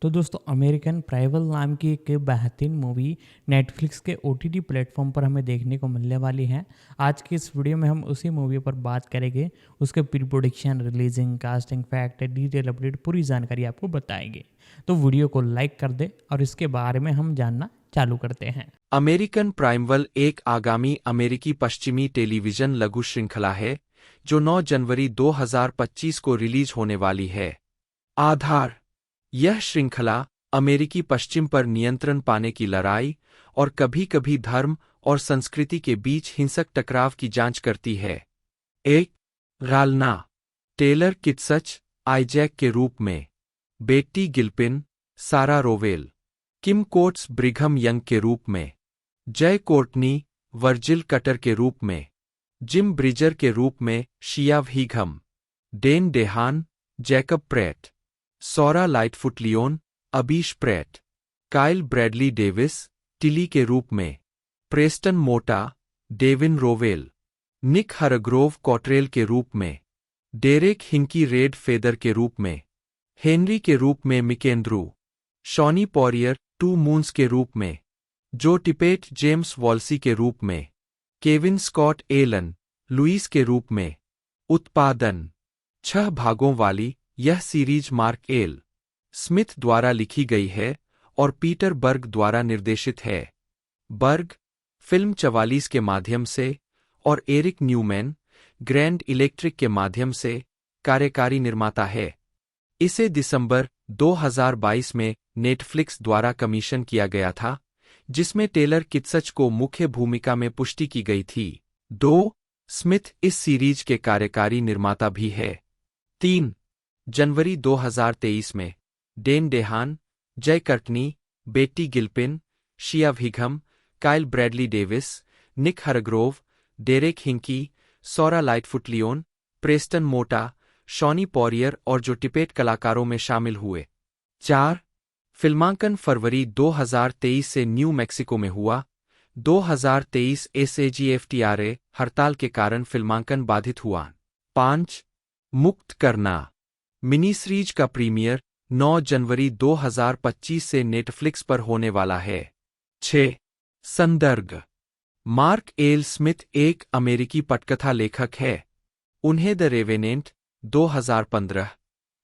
तो दोस्तों अमेरिकन प्राइवल नाम की एक बेहतरीन मूवी नेटफ्लिक्स के ओटीटी प्लेटफॉर्म पर हमें देखने को मिलने वाली है। आज की इस वीडियो में हम उसी मूवी पर बात करेंगे, उसके pre production, releasing, casting fact, detail update, पूरी जानकारी आपको बताएंगे। तो वीडियो को लाइक कर दे और इसके बारे में हम जानना चालू करते हैं। अमेरिकन प्राइमवल एक आगामी अमेरिकी पश्चिमी टेलीविजन लघु श्रृंखला है जो 9 जनवरी 2025 को रिलीज होने वाली है। आधार: यह श्रृंखला अमेरिकी पश्चिम पर नियंत्रण पाने की लड़ाई और कभी-कभी धर्म और संस्कृति के बीच हिंसक टकराव की जांच करती है। एक गालना टेलर किटसच आइजैक के रूप में, बेट्टी गिल्पिन, सारा रोवेल, किम कोट्स ब्रिघम यंग के रूप में, जय कोर्टनी वर्जिल कटर के रूप में, जिम ब्रिजर के रूप में Shea Whigham, Dane DeHaan, Jacob Pratt, Saura Lightfoot Leon, अबीश Pratt, Kyle Bradley Davies, Tilly के रूप में, प्रेस्टन मोटा, डेविन रोवेल, निक हरग्रोव कॉटरेल के रूप में, डेरेक हिंकी रेड फेदर के रूप में, हेनरी के रूप में मिकेंद्रू, शॉनी पॉरियर टू मून्स के रूप में, जो टिपेट जेम्स वॉल्सी के रूप में, केविन स्कॉट एलन, लुईस के रूप में। उत्पादन: 6 भागों वाली यह सीरीज मार्क एल. स्मिथ द्वारा लिखी गई है और पीटर बर्ग द्वारा निर्देशित है। बर्ग फिल्म 44 के माध्यम से और एरिक न्यूमैन ग्रैंड इलेक्ट्रिक के माध्यम से कार्यकारी निर्माता है। इसे दिसंबर 2022 में नेटफ्लिक्स द्वारा कमीशन किया गया था, जिसमें टेलर किटसच को मुख्य भूमिका में पुष्टि की गई थी। 2. स्मिथ इस सीरीज के कार्यकारी निर्माता भी है। 3. जनवरी 2023 में डेन डेहान, जय कर्टनी, बेट्टी गिल्पिन, शिया व्हीघम, काइल ब्रैडली डेविस, निक हरग्रोव, डेरेक हिंकी, सौरा लाइटफुट लियोन, प्रेस्टन मोटा, शॉनी पॉरियर और जो टिपेट कलाकारों में शामिल हुए। 4. फिल्मांकन फरवरी 2023 से न्यू मैक्सिको में हुआ। 2023 SAG-AFTRA हड़ताल के कारण फिल्मांकन बाधित हुआ। 5. मुक्त करना मिनी सीरीज का प्रीमियर 9 जनवरी 2025 से नेटफ्लिक्स पर होने वाला है। 6. संदर्भ: मार्क एल. स्मिथ एक अमेरिकी पटकथा लेखक है। उन्हें the revenant 2015,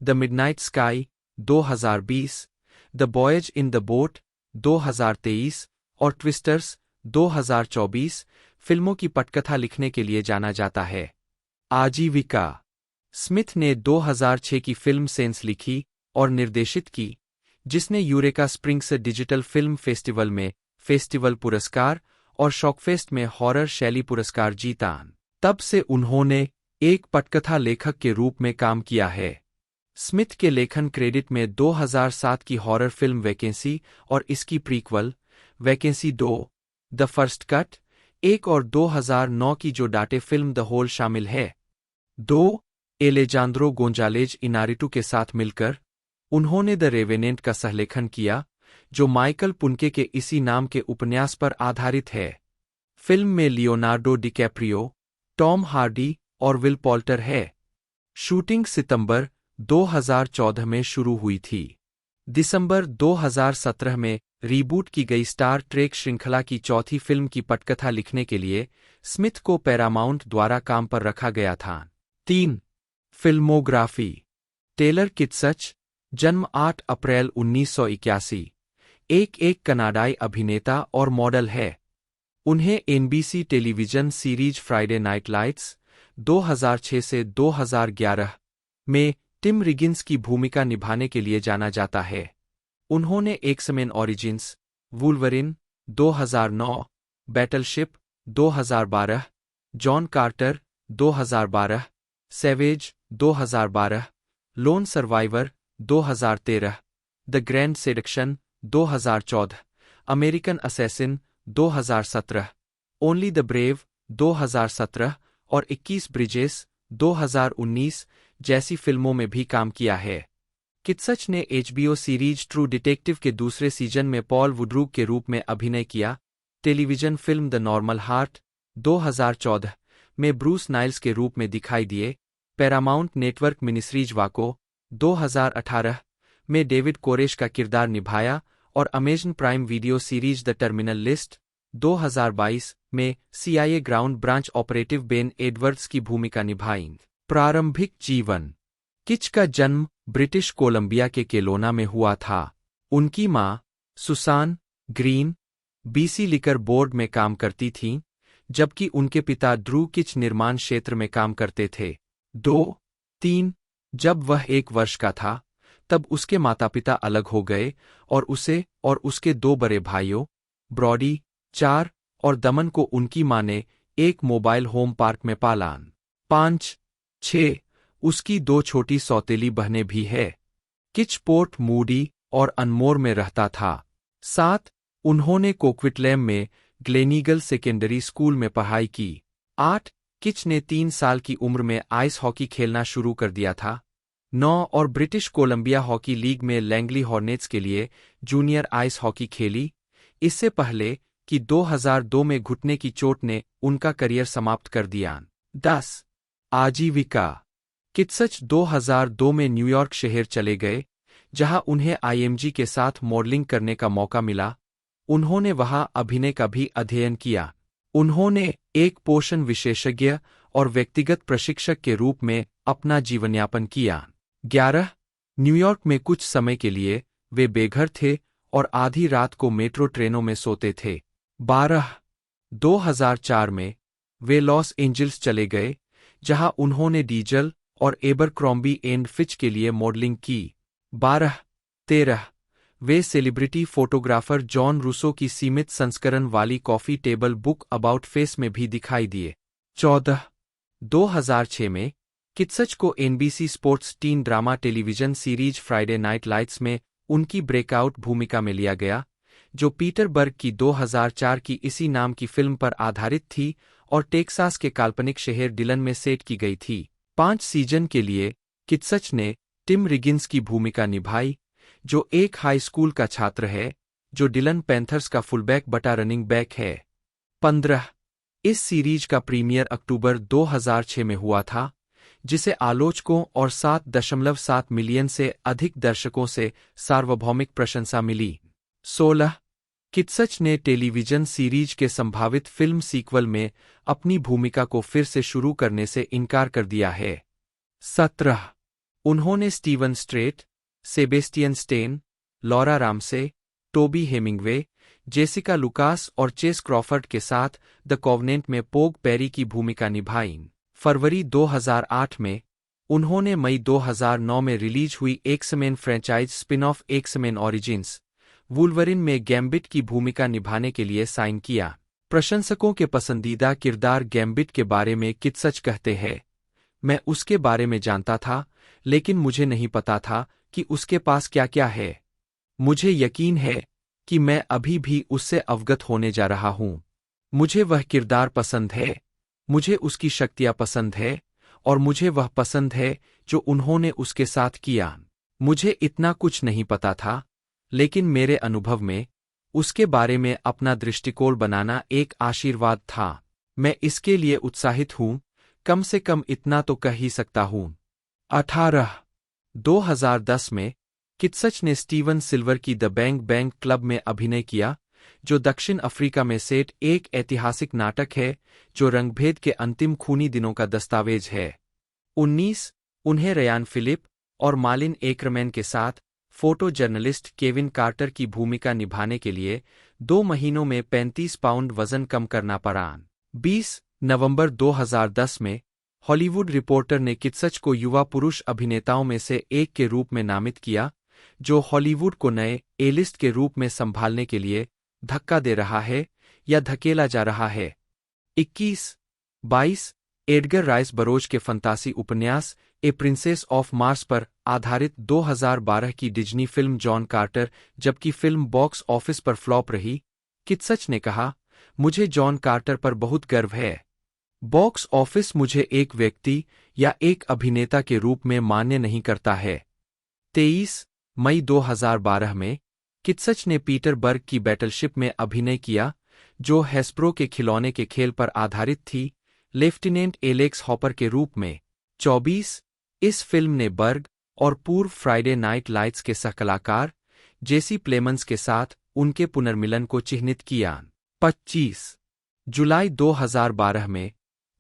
the midnight sky 2020, the voyage in the boat 2023 और ट्विस्टर्स 2024 फिल्मों की पटकथा लिखने के लिए जाना जाता है। आजीविका: स्मिथ ने 2006 की फिल्म सेंस लिखी और निर्देशित की, जिसने eureka springs digital film festival में फेस्टिवल पुरस्कार और शॉकफेस्ट में हॉरर शैली पुरस्कार जीता। तब से उन्होंने एक पटकथा लेखक के रूप में काम किया है। स्मिथ के लेखन क्रेडिट में 2007 की हॉरर फिल्म वैकेंसी और इसकी prequel vacancy 2, the first cut 1 और 2009 की जो डाटे फिल्म द होल शामिल है। 2. एलेजांद्रो गोंजालेज इनारिटू के साथ मिलकर उन्होंने द रेवेनेंट का सहलेखन किया, जो माइकल पुनके के इसी नाम के उपन्यास पर आधारित है। फिल्म में लियोनार्डो डिकैप्रियो, टॉम हार्डी और विल पॉल्टर है। शूटिंग सितंबर 2014 में शुरू हुई थी। दिसंबर 2017 में रीबूट की गई स्टार ट्रेक श्रृंखला की चौथी फिल्म की पटकथा लिखने के लिए स्मिथ को पैरामाउंट द्वारा काम पर रखा गया था। 3. फिल्मोग्राफी: टेलर किटसच, जन्म 8 अप्रैल 1981, एक कनाडाई अभिनेता और मॉडल है। उन्हें NBC television series Friday night lights 2006 से 2011 में टिम रिगिंस की भूमिका निभाने के लिए जाना जाता है। उन्होंने X Men origins, Wolverine 2009, Battleship 2012, John Carter 2012, Savages 2012, Lone Survivor 2013, the grand seduction 2014, American assassin 2017, only the brave 2017 और 21 ब्रिजेस 2019 जैसी फिल्मों में भी काम किया है। किटसच ने HBO सीरीज ट्रू डिटेक्टिव के दूसरे सीजन में पॉल वुड्रूक के रूप में अभिनय किया। Television film the normal heart 2014 में ब्रूस नाइल्स के रूप में दिखाई दिए। पैरामाउंट नेटवर्क मिनिसीरीज वाको 2018 में डेविड कोरेश का किरदार निभाया और Amazon Prime Video series the terminal list 2022 में CIA ground branch operative Ben Edwards की भूमिका निभाई। प्रारंभिक जीवन। किच का जन्म ब्रिटिश कोलंबिया के केलोना में हुआ था। उनकी मां Susan green BC liquor board में काम करती थीं, जबकि उनके पिता ड्रू किच निर्माण क्षेत्र में काम करते थे। 2-3 जब वह 1 वर्ष का था, तब उसके माता पिता अलग हो गए और उसे और उसके 2 बड़े भाइयों ब्रॉडी 4 और दमन को उनकी मां ने एक मोबाइल होम पार्क में पाला। 5-6 उसकी 2 छोटी सौतेली बहनें भी है। किच पोर्ट मूडी और अनमोर में रहता था। 7 उन्होंने कोक्विटलैम में ग्लेनीगल सेकेंडरी स्कूल में पढ़ाई की। 8 किच ने 3 साल की उम्र में आइस हॉकी खेलना शुरू कर दिया था। 9 और ब्रिटिश कोलंबिया हॉकी लीग में लैंगली हॉर्नेट्स के लिए जूनियर आइस हॉकी खेली, इससे पहले कि 2002 में घुटने की चोट ने उनका करियर समाप्त कर दिया। 10 आजीविका। कित्सच 2002 में न्यूयॉर्क शहर चले गए, जहां उन्हें IMG के साथ मॉडलिंग करने का मौका मिला। उन्होंने वहां अभिनय का भी अध्ययन किया। उन्होंने एक पोषण विशेषज्ञ और व्यक्तिगत प्रशिक्षक के रूप में अपना जीवनयापन किया। 11 न्यूयॉर्क में कुछ समय के लिए वे बेघर थे और आधी रात को मेट्रो ट्रेनों में सोते थे। 12 2004 में वे लॉस एंजल्स चले गए, जहां उन्होंने डीजल और एबरक्रॉम्बी एंड फिच के लिए मॉडलिंग की। 12-13 वे सेलिब्रिटी फोटोग्राफर जॉन रूसो की सीमित संस्करण वाली coffee table book about face में भी दिखाई दिए। 14 2006 में कित्सच को NBC sports tin drama television series Friday night lights में उनकी ब्रेकआउट भूमिका में लिया गया, जो पीटर बर्ग की 2004 की इसी नाम की फिल्म पर आधारित थी और टेक्सास के काल्पनिक शहर डिलन में सेट की गई थी। 5 सीजन के लिए कित्सच ने टिम रिगिन्स की भूमिका निभाई, जो एक हाई स्कूल का छात्र है जो डिलन पैंथर्स का फुलबैक बटा रनिंग बैक है। 15 इस सीरीज का प्रीमियर अक्टूबर 2006 में हुआ था, जिसे आलोचकों और 7.7 मिलियन से अधिक दर्शकों से सार्वभौमिक प्रशंसा मिली। 16 कित्सच ने टेलीविजन सीरीज के संभावित फिल्म सीक्वल में अपनी भूमिका को फिर से शुरू करने से इनकार कर दिया है। 17 उन्होंने Steven Strait, Sebastian Stan, Laura Ramsey, Toby Hemingway, Jessica Lucas और चेस क्रॉफर्ड के साथ द कॉवनेंट में पोग पेरी की भूमिका निभाई। फरवरी 2008 में उन्होंने मई 2009 में रिलीज हुई X Men franchise spin off X Men origins Wolverine में गैम्बिट की भूमिका निभाने के लिए साइन किया। प्रशंसकों के पसंदीदा किरदार गैम्बिट के बारे में कित्सच कहते हैं, मैं उसके बारे में जानता था, लेकिन मुझे नहीं पता था कि उसके पास क्या क्या है। मुझे यकीन है कि मैं अभी भी उससे अवगत होने जा रहा हूं। मुझे वह किरदार पसंद है, मुझे उसकी शक्तियां पसंद है और मुझे वह पसंद है जो उन्होंने उसके साथ किया। मुझे इतना कुछ नहीं पता था, लेकिन मेरे अनुभव में उसके बारे में अपना दृष्टिकोण बनाना एक आशीर्वाद था। मैं इसके लिए उत्साहित हूं, कम से कम इतना तो कह ही सकता हूं। 18 2010 में कित्सच ने स्टीवन सिल्वर की द बैंग बैंग क्लब में अभिनय किया, जो दक्षिण अफ्रीका में सेट एक ऐतिहासिक नाटक है जो रंगभेद के अंतिम खूनी दिनों का दस्तावेज है। 19 उन्हें रयान फिलिप और मालिन एकरमैन के साथ फोटो जर्नलिस्ट केविन कार्टर की भूमिका निभाने के लिए 2 महीनों में 35 पाउंड वजन कम करना पड़ा। 20 नवंबर 2010 में हॉलीवुड रिपोर्टर ने कित्सच को युवा पुरुष अभिनेताओं में से एक के रूप में नामित किया, जो हॉलीवुड को नए ए-लिस्ट के रूप में संभालने के लिए धक्का दे रहा है या धकेला जा रहा है। 21-22 एडगर राइस बरोज के फंतासी उपन्यास ए प्रिंसेस ऑफ मार्स पर आधारित 2012 की डिज्नी फिल्म जॉन कार्टर, जबकि फिल्म बॉक्स ऑफिस पर फ्लॉप रही। कित्सच ने कहा, मुझे जॉन कार्टर पर बहुत गर्व है। बॉक्स ऑफिस मुझे एक व्यक्ति या एक अभिनेता के रूप में मान्य नहीं करता है। 23 मई 2012 में कित्सच ने पीटर बर्ग की बैटलशिप में अभिनय किया, जो हैस्ब्रो के खिलौने के खेल पर आधारित थी, लेफ्टिनेंट एलेक्स हॉपर के रूप में। 24 इस फिल्म ने बर्ग, और पूर्व फ्राइडे नाइट लाइट्स के सहकलाकार जेसी प्लेमंस के साथ उनके पुनर्मिलन को चिह्नित किया। 25 जुलाई 2012 में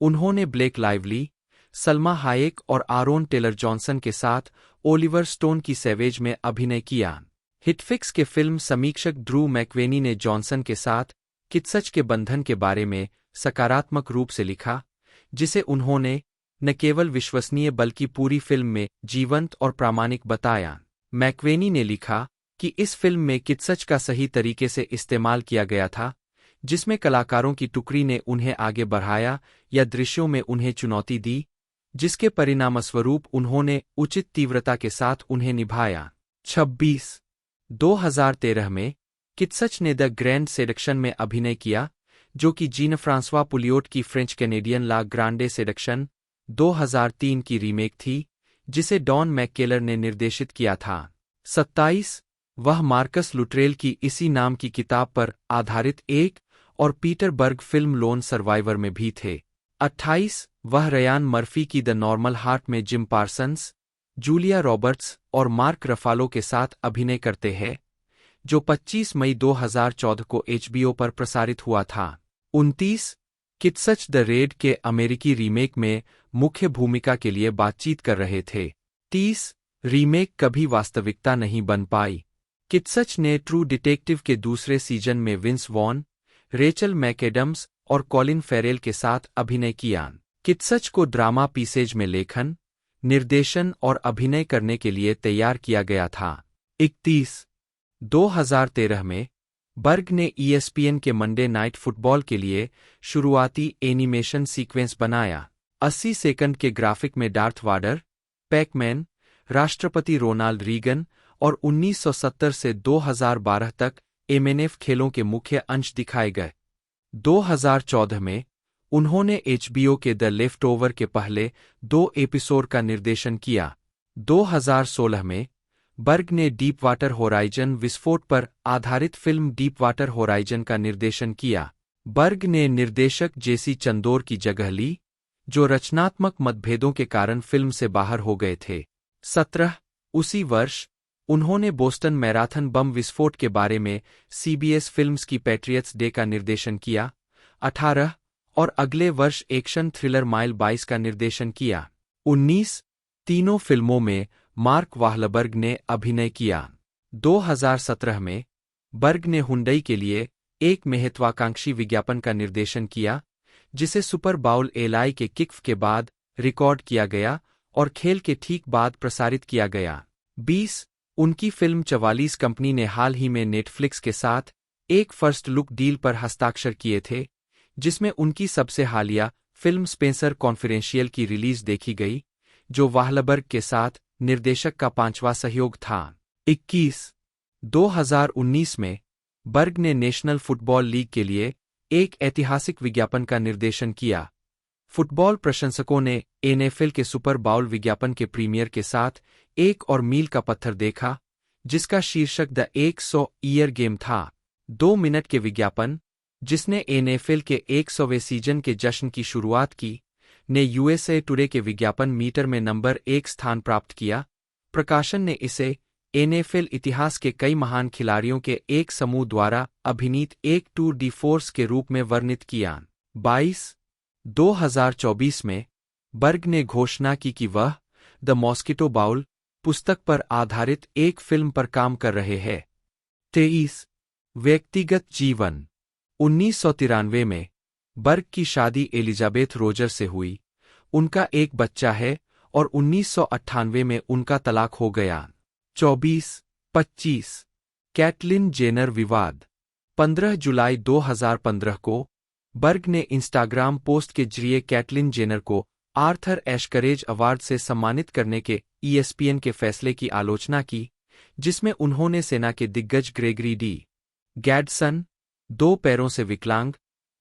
उन्होंने ब्लेक लाइवली, सल्मा हायेक और आरोन टेलर जॉनसन के साथ ओलिवर स्टोन की सैवेज में अभिनय किया। हिटफिक्स के फिल्म समीक्षक ड्रू मैकवेनी ने जॉनसन के साथ कित्सच के बंधन के बारे में सकारात्मक रूप से लिखा, जिसे उन्होंने न केवल विश्वसनीय बल्कि पूरी फिल्म में जीवंत और प्रामाणिक बताया। मैकवेनी ने लिखा कि इस फिल्म में कित्सच का सही तरीके से इस्तेमाल किया गया था, जिसमें कलाकारों की टुकड़ी ने उन्हें आगे बढ़ाया या दृश्यों में उन्हें चुनौती दी, जिसके परिणामस्वरूप उन्होंने उचित तीव्रता के साथ उन्हें निभाया। 26 2013 में कित्सच ने द ग्रैंड सेडक्शन में अभिनय किया, जो कि जीन फ्रांसवा पुलियोट की फ्रेंच कैनेडियन ला ग्रांडे सेडक्शन 2003 की रीमेक थी, जिसे डॉन मैककेलर ने निर्देशित किया था। 27 वह मार्कस लुट्रेल की इसी नाम की किताब पर आधारित एक और पीटर बर्ग फिल्म लोन सर्वाइवर में भी थे। 28 वह रयान मर्फी की द नॉर्मल हार्ट में जिम पार्सन्स, जूलिया रॉबर्ट्स और मार्क रफालो के साथ अभिनय करते हैं, जो 25 मई 2014 को HBO पर प्रसारित हुआ था। 29 कित्सच द रेड के अमेरिकी रीमेक में मुख्य भूमिका के लिए बातचीत कर रहे थे। 30 रीमेक कभी वास्तविकता नहीं बन पाई। कित्सच ने ट्रू डिटेक्टिव के दूसरे सीजन में विंस वॉन, रेचल मैकएडम्स और कॉलिन फेरेल के साथ अभिनय किया। कित्सच को ड्रामा पीसेज में लेखन, निर्देशन और अभिनय करने के लिए तैयार किया गया था। 31 2013 में बर्ग ने ESPN के मंडे नाइट फुटबॉल के लिए शुरुआती एनिमेशन सीक्वेंस बनाया। 80 सेकंड के ग्राफिक में डार्थ वाडर, पैकमैन, राष्ट्रपति रोनाल्ड रीगन और 1970 से 2012 तक MNF खेलों के मुख्य अंश दिखाए गए। 2014 में उन्होंने HBO के द लेफ्टओवर के पहले 2 एपिसोड का निर्देशन किया। 2016 में बर्ग ने डीप वाटर होराइजन विस्फोट पर आधारित फिल्म डीप वाटर होराइजन का निर्देशन किया। बर्ग ने निर्देशक जेसी चंदोर की जगह ली, जो रचनात्मक मतभेदों के कारण फिल्म से बाहर हो गए थे। 17 उसी वर्ष उन्होंने बोस्टन मैराथन बम विस्फोट के बारे में CBS फिल्म्स की पैट्रियट्स डे का निर्देशन किया। 18 और अगले वर्ष एक्शन थ्रिलर माइल 22 का निर्देशन किया। 19 तीनों फिल्मों में मार्क वाहलबर्ग ने अभिनय किया। 2017 में बर्ग ने हुंडई के लिए एक महत्वाकांक्षी विज्ञापन का निर्देशन किया, जिसे सुपर बाउल LI के किक के बाद रिकॉर्ड किया गया और खेल के ठीक बाद प्रसारित किया गया। 20 उनकी फिल्म 44 कंपनी ने हाल ही में नेटफ्लिक्स के साथ एक फर्स्ट लुक डील पर हस्ताक्षर किए थे, जिसमें उनकी सबसे हालिया फिल्म स्पेंसर कॉन्फिडेंशियल की रिलीज देखी गई, जो वाहलबर्ग के साथ निर्देशक का 5वां सहयोग था। 21 2019 में बर्ग ने नेशनल फुटबॉल लीग के लिए एक ऐतिहासिक विज्ञापन का निर्देशन किया। फुटबॉल प्रशंसकों ने NFL के सुपर बाउल विज्ञापन के प्रीमियर के साथ एक और मील का पत्थर देखा, जिसका शीर्षक द 100 ईयर गेम था। 2 मिनट के विज्ञापन, जिसने NFL के 100वें सीजन के जश्न की शुरुआत की, ने USA टुडे के विज्ञापन मीटर में नंबर 1 स्थान प्राप्त किया। प्रकाशन ने इसे NFL इतिहास के कई महान खिलाड़ियों के एक समूह द्वारा अभिनीत एक टूर डी फोर्स के रूप में वर्णित किया। 22 2024 में बर्ग ने घोषणा की कि वह द मॉस्किटो बाउल पुस्तक पर आधारित एक फिल्म पर काम कर रहे हैं। 23 व्यक्तिगत जीवन 1993 में बर्ग की शादी एलिजाबेथ रोजर से हुई। उनका एक बच्चा है और 1998 में उनका तलाक हो गया। 24-25 कैटलिन जेनर विवाद 15 जुलाई 2015 को बर्ग ने इंस्टाग्राम पोस्ट के जरिए कैटलिन जेनर को आर्थर एश करेज अवार्ड से सम्मानित करने के ESPN के फैसले की आलोचना की, जिसमें उन्होंने सेना के दिग्गज ग्रेगरी डी गैडसन, 2 पैरों से विकलांग,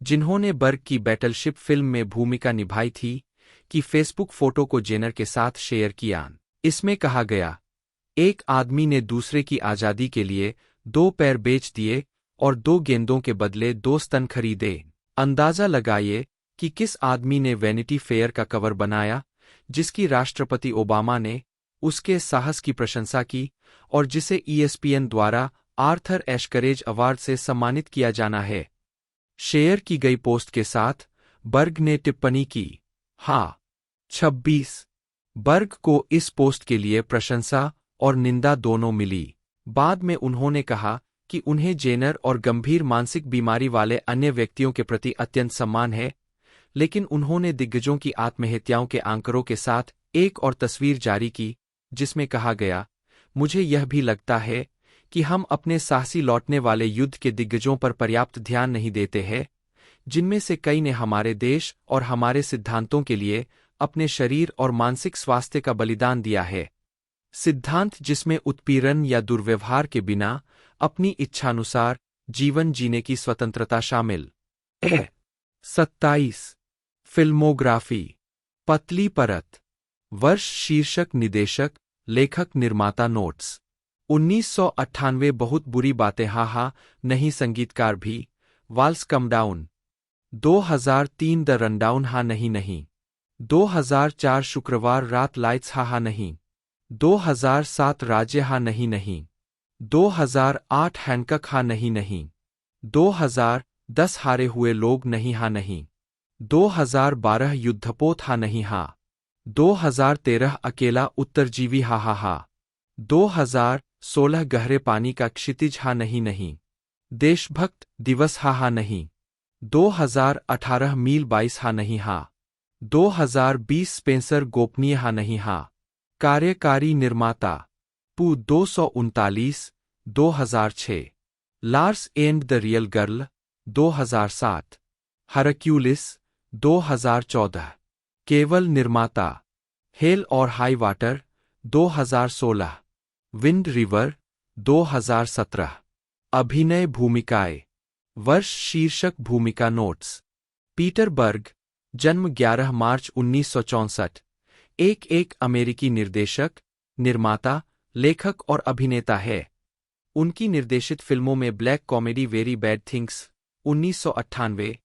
जिन्होंने बर्ग की बैटलशिप फिल्म में भूमिका निभाई थी, की फेसबुक फोटो को जेनर के साथ शेयर किया। इसमें कहा गया, एक आदमी ने दूसरे की आज़ादी के लिए 2 पैर बेच दिए और 2 गेंदों के बदले 2 स्तन खरीदे। अंदाजा लगाइए कि किस आदमी ने वैनिटी फेयर का कवर बनाया, जिसकी राष्ट्रपति ओबामा ने उसके साहस की प्रशंसा की और जिसे ESPN द्वारा आर्थर एश करेज अवार्ड से सम्मानित किया जाना है। शेयर की गई पोस्ट के साथ बर्ग ने टिप्पणी की, हाँ 26। बर्ग को इस पोस्ट के लिए प्रशंसा और निंदा दोनों मिली। बाद में उन्होंने कहा कि उन्हें जेनर और गंभीर मानसिक बीमारी वाले अन्य व्यक्तियों के प्रति अत्यंत सम्मान है, लेकिन उन्होंने दिग्गजों की आत्महत्याओं के आंकड़ों के साथ एक और तस्वीर जारी की, जिसमें कहा गया, मुझे यह भी लगता है कि हम अपने साहसी लौटने वाले युद्ध के दिग्गजों पर पर्याप्त ध्यान नहीं देते हैं, जिनमें से कई ने हमारे देश और हमारे सिद्धांतों के लिए अपने शरीर और मानसिक स्वास्थ्य का बलिदान दिया है। सिद्धांत जिसमें उत्पीड़न या दुर्व्यवहार के बिना अपनी इच्छानुसार जीवन जीने की स्वतंत्रता शामिल है। 27। फिल्मोग्राफी। पतली परत। वर्ष, शीर्षक, निदेशक, लेखक, निर्माता, नोट्स। 1998 बहुत बुरी बातें, हा हा नहीं, संगीतकार भी, walls come down. 2003 the rundown, हा नहीं नहीं। 2004 शुक्रवार रात, लाइट्स, हा हा नहीं। 2007 राज्य, हा नहीं नहीं। 2008 हैंकक, हा नहीं नहीं। 2010 हारे हुए लोग, नहीं, हा नहीं। 2012 युद्धपोत, हा नहीं, हा। 2013 अकेला उत्तरजीवी, हा हा हा। 2016 गहरे पानी का क्षितिज, हा नहीं नहीं। देशभक्त दिवस, हा हा नहीं। 2018 मील 22, हा नहीं हा। 2020 स्पेंसर गोपनीय, हा नहीं हा। कार्यकारी निर्माता पू 239 2006। Lars and the real girl 2007। Hercules 2014। केवल निर्माता हेल और हाई वाटर 2016। Wind river 2017। अभिनय, भूमिकाएं। वर्ष, शीर्षक, भूमिका, नोट्स। पीटर बर्ग, जन्म 11 मार्च 1964, एक अमेरिकी निर्देशक, निर्माता, लेखक और अभिनेता है। उनकी निर्देशित फिल्मों में black comedy Very Bad things 1998,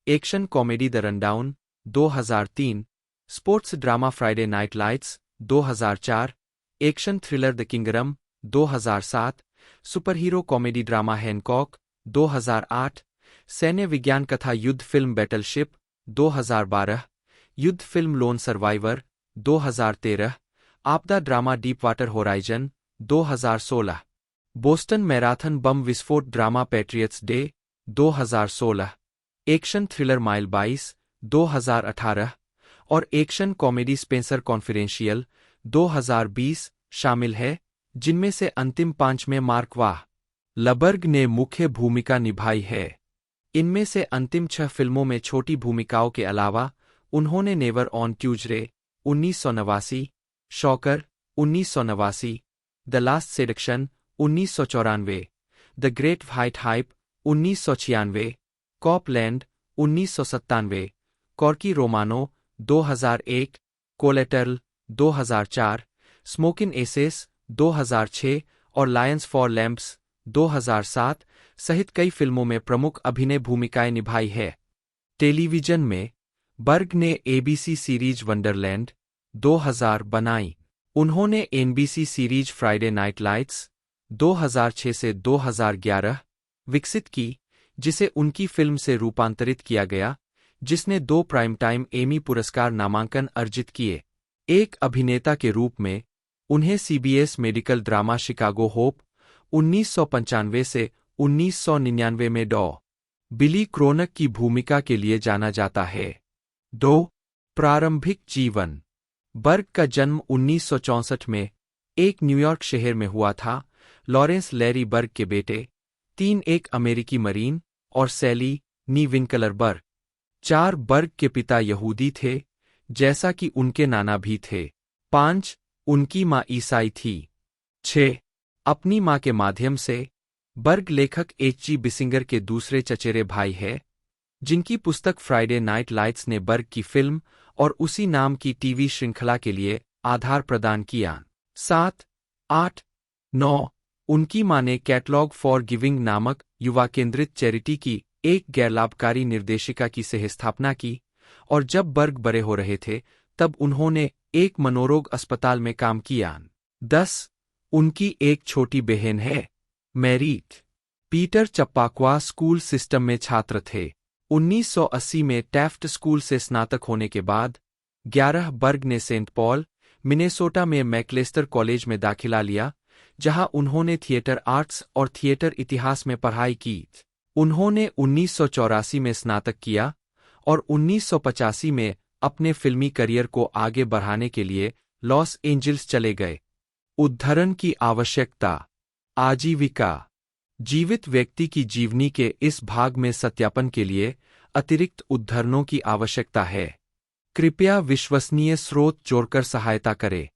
action comedy the rundown 2003, sports drama Friday night lights 2004, action thriller the kingdom 2007, superhero comedy drama Hancock 2008, सैन्य विज्ञान कथा युद्ध फिल्म बैटलशिप 2012, युद्ध फिल्म लोन सर्वाइवर 2013, आपदा drama Deep Water Horizon 2016, Boston Marathon bomb विस्फोट drama Patriots Day 2016, action thriller Mile 22 2018 और action comedy Spencer confidential 2020 शामिल है, जिनमें से अंतिम 5 में मार्क वाह लबर्ग ने मुख्य भूमिका निभाई है। इनमें से अंतिम 6 फिल्मों में छोटी भूमिकाओं के अलावा उन्होंने Never on Tuesday 1989, Shocker 1989, The Last Seduction 1994, The Great White Hype 1996, Copland 1997, Corky Romano 2001, Collateral 2004, Smokin Aces 2006 और लायंस फॉर लैम्प्स 2007 सहित कई फिल्मों में प्रमुख अभिनय भूमिकाएं निभाई है। टेलीविजन में बर्ग ने ABC सीरीज वंडरलैंड 2000 बनाई। उन्होंने NBC series Friday night lights 2006 से 2011 विकसित की, जिसे उनकी फिल्म से रूपांतरित किया गया, जिसने 2 प्राइम टाइम एमी पुरस्कार नामांकन अर्जित किए। एक अभिनेता के रूप में उन्हें CBS medical drama Chicago hope 1995 से 1999 में डॉ. बिली क्रोनक की भूमिका के लिए जाना जाता है। 2. प्रारंभिक जीवन। बर्ग का जन्म 1964 में एक न्यूयॉर्क शहर में हुआ था। लॉरेंस लैरी बर्ग के बेटे। 3 एक अमेरिकी मरीन और सैली नी विंकलर बर्ग। 4 बर्ग के पिता यहूदी थे, जैसा कि उनके नाना भी थे। 5 उनकी माँ ईसाई थी। 6 अपनी माँ के माध्यम से बर्ग लेखक H.G. बिसिंगर के दूसरे चचेरे भाई है, जिनकी पुस्तक फ्राइडे नाइट लाइट्स ने बर्ग की फिल्म और उसी नाम की टीवी श्रृंखला के लिए आधार प्रदान किया। 7, 8, 9 उनकी मां ने कैटलॉग फॉर गिविंग नामक युवा केंद्रित चैरिटी की एक गैरलाभकारी निर्देशिका की सहस्थापना की, और जब बर्ग बड़े हो रहे थे तब उन्होंने एक मनोरोग अस्पताल में काम किया। 10. उनकी एक छोटी बहन है, मैरीट। पीटर चप्पाक्वा स्कूल सिस्टम में छात्र थे। 1980 में टैफ्ट स्कूल से स्नातक होने के बाद 11 बर्ग ने सेंट पॉल, मिनेसोटा में मैकलेस्टर कॉलेज में दाखिला लिया, जहां उन्होंने थिएटर आर्ट्स और थिएटर इतिहास में पढ़ाई की। उन्होंने 1984 में स्नातक किया और 1985 में अपने फिल्मी करियर को आगे बढ़ाने के लिए लॉस एंजिल्स चले गए। उद्धरण की आवश्यकता। आजीविका। जीवित व्यक्ति की जीवनी के इस भाग में सत्यापन के लिए अतिरिक्त उद्धरणों की आवश्यकता है। कृपया विश्वसनीय स्रोत जोड़कर सहायता करें।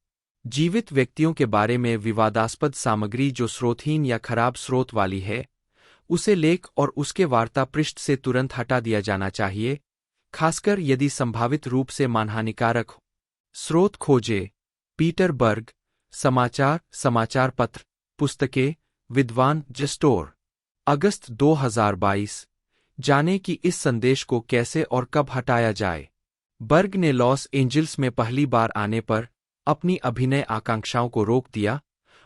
जीवित व्यक्तियों के बारे में विवादास्पद सामग्री जो स्रोतहीन या खराब स्रोत वाली है, उसे लेख और उसके वार्ता पृष्ठ से तुरंत हटा दिया जाना चाहिए, खासकर यदि संभावित रूप से मानहानिकारक हो। स्रोत खोजें। पीटर बर्ग, समाचार, समाचार पत्र, पुस्तकें, विद्वान जस्टोर। अगस्त 2022। जाने कि इस संदेश को कैसे और कब हटाया जाए। बर्ग ने लॉस एंजिल्स में पहली बार आने पर अपनी अभिनय आकांक्षाओं को रोक दिया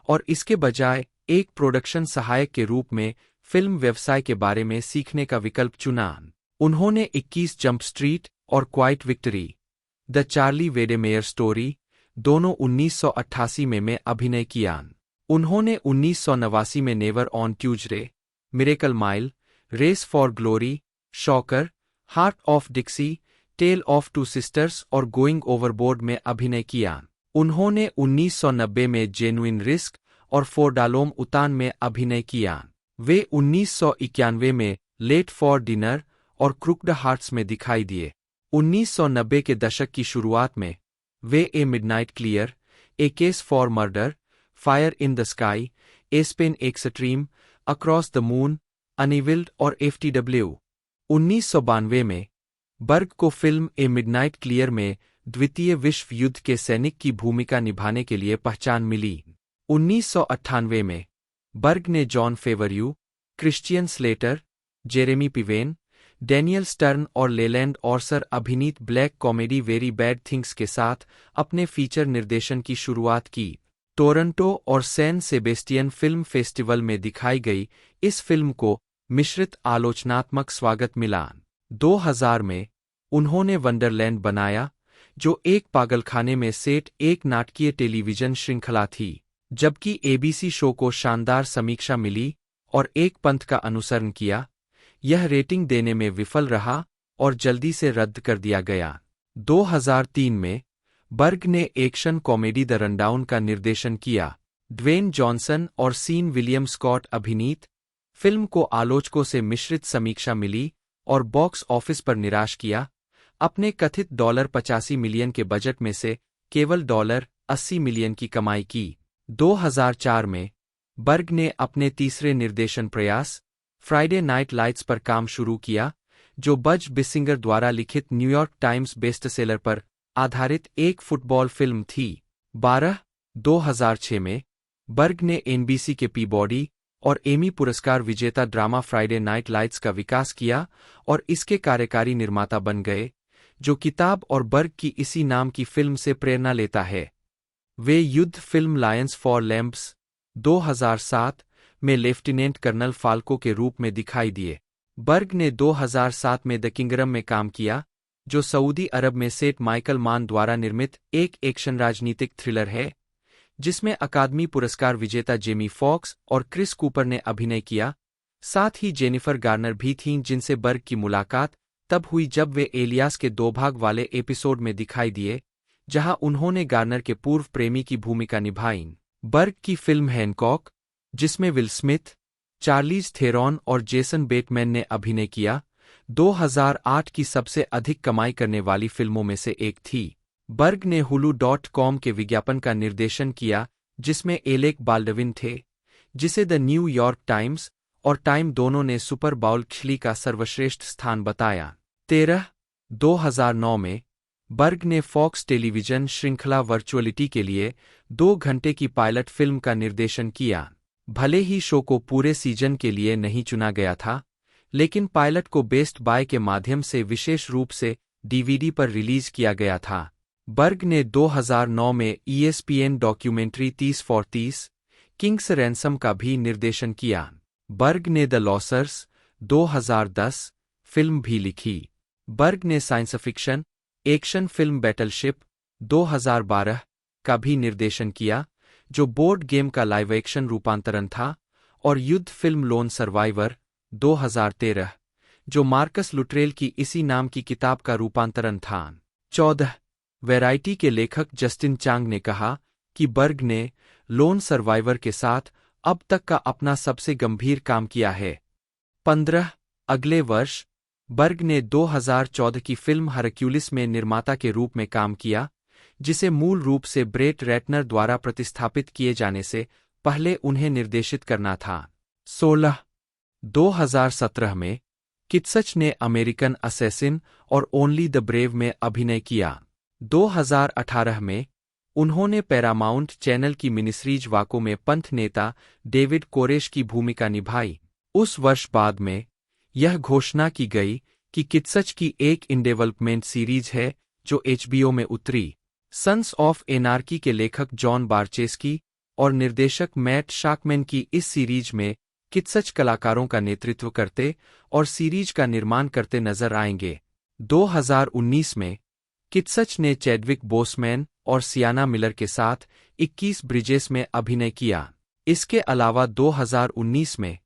और इसके बजाय एक प्रोडक्शन सहायक के रूप में फिल्म व्यवसाय के बारे में सीखने का विकल्प चुना। उन्होंने 21 जंप स्ट्रीट और Quiet Victory, The Charlie Wedemeyer Story, दोनों 1988 में अभिनय किया। उन्होंने 1989 में Never on Tuesday, Miracle Mile, Race for Glory, Shocker, Heart of Dixie, Tale of Two Sisters और गोइंग ओवरबोर्ड में अभिनय किया। उन्होंने 1990 में जेन्युइन रिस्क और फोरडालोम उतान में अभिनय किया। वे 1991 में लेट फॉर डिनर और क्रुक्ड हार्ट्स में दिखाई दिए। 1990 के दशक की शुरुआत में वे A Midnight Clear, A Case for Murder, Fire in the Sky, Aspen Extreme, Across the Moon, अनिविल्ड और एफटीडब्ल्यू। 1992 में बर्ग को फिल्म ए मिडनाइट क्लियर में द्वितीय विश्व युद्ध के सैनिक की भूमिका निभाने के लिए पहचान मिली। 1998 में बर्ग ने Jon Favreau, Christian Slater, Jeremy Piven, Daniel Stern और लेलैंड ऑर्सर अभिनीत black comedy Very Bad Things के साथ अपने फीचर निर्देशन की शुरुआत की। टोरंटो और सैन सेबेस्टियन फिल्म फेस्टिवल में दिखाई गई इस फिल्म को मिश्रित आलोचनात्मक स्वागत मिला। 2000 में उन्होंने वंडरलैंड बनाया, जो एक पागलखाने में सेट एक नाटकीय टेलीविजन श्रृंखला थी, जबकि एबीसी शो को शानदार समीक्षा मिली और एक पंथ का अनुसरण किया। यह रेटिंग देने में विफल रहा और जल्दी से रद्द कर दिया गया। 2003 में बर्ग ने एक्शन कॉमेडी द रनडाउन का निर्देशन किया। ड्वेन जॉनसन और सीन विलियम स्कॉट अभिनीत फिल्म को आलोचकों से मिश्रित समीक्षा मिली और बॉक्स ऑफिस पर निराश किया। अपने कथित $85 मिलियन के बजट में से केवल $80 मिलियन की कमाई की। 2004 में बर्ग ने अपने तीसरे निर्देशन प्रयास फ्राइडे नाइट लाइट्स पर काम शुरू किया, जो बज बिसिंगर द्वारा लिखित न्यूयॉर्क टाइम्स बेस्टसेलर पर आधारित एक फुटबॉल फिल्म थी। 2006 में बर्ग ने एनबीसी के पीबॉडी और एमी पुरस्कार विजेता ड्रामा फ्राइडे नाइट लाइट्स का विकास किया और इसके कार्यकारी निर्माता बन गए, जो किताब और बर्ग की इसी नाम की फिल्म से प्रेरणा लेता है। वे युद्ध फिल्म लायंस फॉर लैम्प्स 2007 में लेफ्टिनेंट कर्नल फाल्को के रूप में दिखाई दिए। बर्ग ने 2007 में द किंगडम में काम किया, जो सऊदी अरब में सेठ माइकल मान द्वारा निर्मित एक एक्शन राजनीतिक थ्रिलर है, जिसमें अकादमी पुरस्कार विजेता जेमी फॉक्स और क्रिस कूपर ने अभिनय किया। साथ ही जेनिफर गार्नर भी थीं, जिनसे बर्ग की मुलाकात तब हुई जब वे एलियास के 2 भाग वाले एपिसोड में दिखाई दिए, जहां उन्होंने गार्नर के पूर्व प्रेमी की भूमिका निभाई। बर्ग की फिल्म हैनकॉक, जिसमें विल स्मिथ, चार्लीज थेरॉन और जेसन बेटमैन ने अभिनय किया, 2008 की सबसे अधिक कमाई करने वाली फिल्मों में से एक थी। बर्ग ने hulu.com के विज्ञापन का निर्देशन किया, जिसमें एलेक बाल्डविन थे, जिसे द न्यू यॉर्क टाइम्स और टाइम दोनों ने सुपर बाउल खिली का सर्वश्रेष्ठ स्थान बताया। 2009 में बर्ग ने फॉक्स टेलीविजन श्रृंखला वर्चुअलिटी के लिए 2 घंटे की पायलट फिल्म का निर्देशन किया। भले ही शो को पूरे सीजन के लिए नहीं चुना गया था, लेकिन पायलट को बेस्ट बाय के माध्यम से विशेष रूप से डीवीडी पर रिलीज किया गया था। बर्ग ने 2009 में ESPN documentary 30 for 30 Kings ransom का भी निर्देशन किया। बर्ग ने द लॉसर्स 2010 फिल्म भी लिखी। बर्ग ने science fiction action film battleship 2012 का भी निर्देशन किया, जो बोर्ड गेम का लाइव एक्शन रूपांतरण था, और युद्ध फिल्म लोन सर्वाइवर 2013, जो मार्कस लुट्रेल की इसी नाम की किताब का रूपांतरण था। 14 वैरायटी के लेखक जस्टिन चांग ने कहा कि बर्ग ने लोन सर्वाइवर के साथ अब तक का अपना सबसे गंभीर काम किया है। 15 अगले वर्ष बर्ग ने 2014 की फिल्म हरक्यूलिस में निर्माता के रूप में काम किया, जिसे मूल रूप से ब्रेट रैटनर द्वारा प्रतिस्थापित किए जाने से पहले उन्हें निर्देशित करना था। 16 2017 में कित्सच ने अमेरिकन असैसिन और ओनली द ब्रेव में अभिनय किया। 2018 में उन्होंने पैरामाउंट चैनल की मिनिसीरीज वाको में पंथ नेता डेविड कोरेश की भूमिका निभाई। उस वर्ष बाद में यह घोषणा की गई कि कित्सच की एक इन डेवलपमेंट सीरीज है जो HBO में उतरी। सन्स ऑफ एनार्की के लेखक जॉन बारचेस्की और निर्देशक मैट शाकमैन की इस सीरीज में कित्सच कलाकारों का नेतृत्व करते और सीरीज का निर्माण करते नजर आएंगे। 2019 में कित्सच ने चैडविक बोसमैन और सियाना मिलर के साथ 21 ब्रिजेस में अभिनय किया। इसके अलावा 2019 में